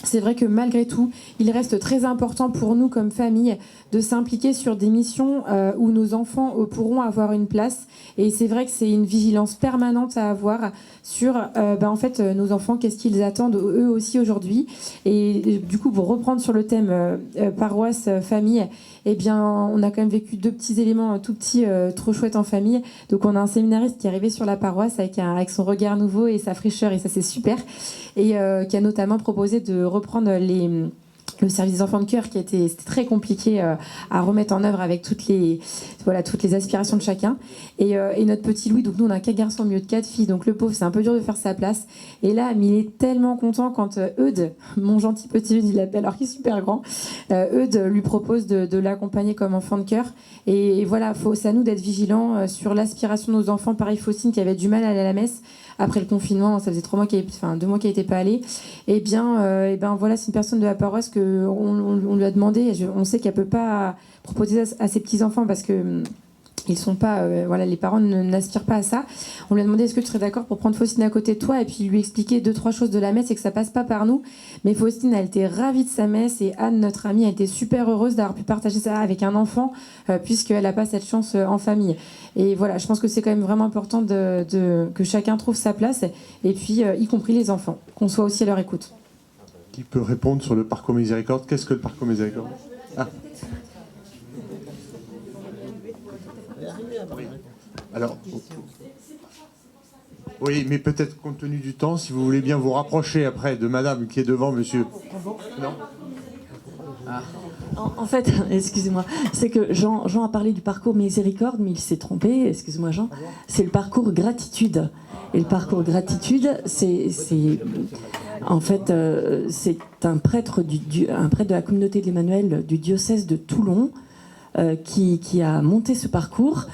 Speaker 3: C'est vrai que malgré tout, il reste très important pour nous comme famille de s'impliquer sur des missions où nos enfants pourront avoir une place. Et c'est vrai que c'est une vigilance permanente à avoir sur en fait, nos enfants, qu'est-ce qu'ils attendent eux aussi aujourd'hui. Et du coup, pour reprendre sur le thème paroisse, famille, eh bien, on a quand même vécu 2 petits éléments tout petits, trop chouettes en famille. Donc on a un séminariste qui est arrivé sur la paroisse avec son regard nouveau et sa fraîcheur, et ça c'est super. Et qui a notamment proposé de reprendre le service des enfants de cœur c'était très compliqué à remettre en œuvre avec toutes les aspirations de chacun. Et notre petit Louis, donc nous on a 4 garçons au milieu de 4 filles, donc le pauvre c'est un peu dur de faire sa place. Et là, mais il est tellement content quand Eudes, mon gentil petit Eudes, il l'appelle alors qu'il est super grand, Eudes lui propose de l'accompagner comme enfant de cœur. Et voilà, c'est à nous d'être vigilants sur l'aspiration de nos enfants. Pareil, Faustine qui avait du mal à aller à la messe après le confinement, ça faisait 2 mois qu'elle n'était pas allée. Et bien voilà, c'est une personne de la paroisse qu'on lui a demandé. On sait qu'elle peut pas proposer à ses petits enfants parce que ils sont pas, les parents n'aspirent pas à ça. On lui a demandé est-ce que tu serais d'accord pour prendre Faustine à côté de toi et puis lui expliquer 2-3 choses de la messe et que ça passe pas par nous. Mais Faustine, elle était ravie de sa messe et Anne, notre amie, a été super heureuse d'avoir pu partager ça avec un enfant puisqu'elle n'a pas cette chance en famille. Et voilà, je pense que c'est quand même vraiment important que chacun trouve sa place et puis y compris les enfants, qu'on soit aussi à leur écoute.
Speaker 1: Qui peut répondre sur le parcours Miséricorde? Qu'est-ce que le parcours Miséricorde? Alors, oui, mais peut-être compte tenu du temps, si vous voulez bien vous rapprocher après de madame qui est devant monsieur. Non ?
Speaker 12: En fait, excusez-moi, c'est que Jean a parlé du parcours miséricorde, mais il s'est trompé, excusez-moi Jean, c'est le parcours gratitude. Et le parcours gratitude, c'est en fait, c'est un prêtre, un prêtre de la communauté de l'Emmanuel du diocèse de Toulon qui a monté ce parcours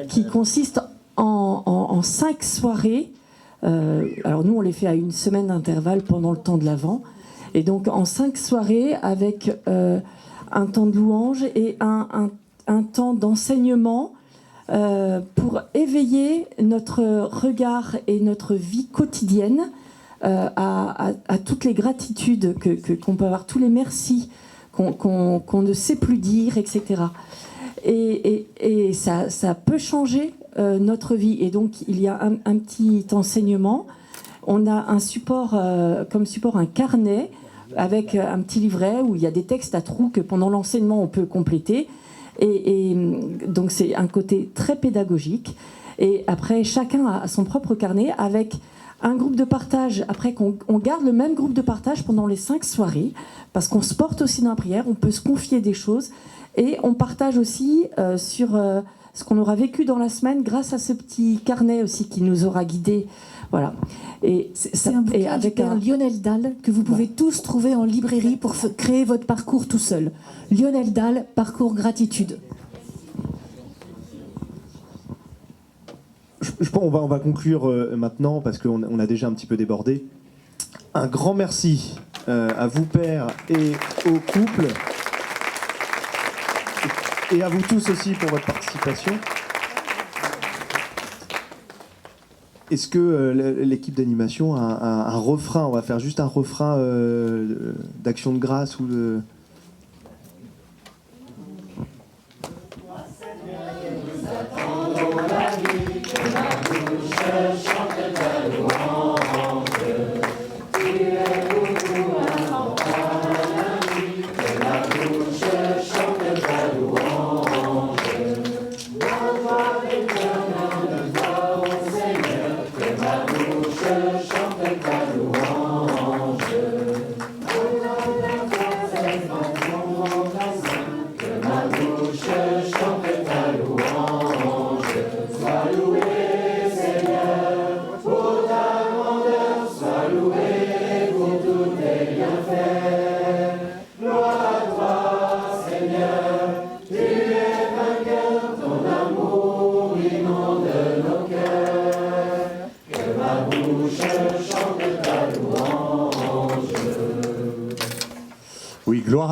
Speaker 12: qui consiste en 5 soirées. Alors nous, on les fait à une semaine d'intervalle pendant le temps de l'Avent. Et donc en 5 soirées avec un temps de louange et un temps d'enseignement pour éveiller notre regard et notre vie quotidienne à toutes les gratitudes qu'on peut avoir, tous les merci qu'on ne sait plus dire, etc. Et ça peut changer notre vie. Et donc il y a un petit enseignement. On a un support, comme support un carnet avec un petit livret où il y a des textes à trous que pendant l'enseignement on peut compléter. Et donc c'est un côté très pédagogique. Et après, chacun a son propre carnet avec un groupe de partage. Après, on garde le même groupe de partage pendant les 5 soirées parce qu'on se porte aussi dans la prière, on peut se confier des choses et on partage aussi sur ce qu'on aura vécu dans la semaine grâce à ce petit carnet aussi qui nous aura guidés. Voilà. Et
Speaker 6: c'est un bouquin du père Lionel Dalle que vous pouvez tous trouver en librairie pour créer votre parcours tout seul. Lionel Dalle, Parcours gratitude.
Speaker 2: On va conclure maintenant parce qu'on a déjà un petit peu débordé. Un grand merci à vous pères et au couple et à vous tous aussi pour votre participation. Est-ce que l'équipe d'animation a un refrain ? On va faire juste un refrain d'action de grâce ou de...
Speaker 1: Oui, gloire à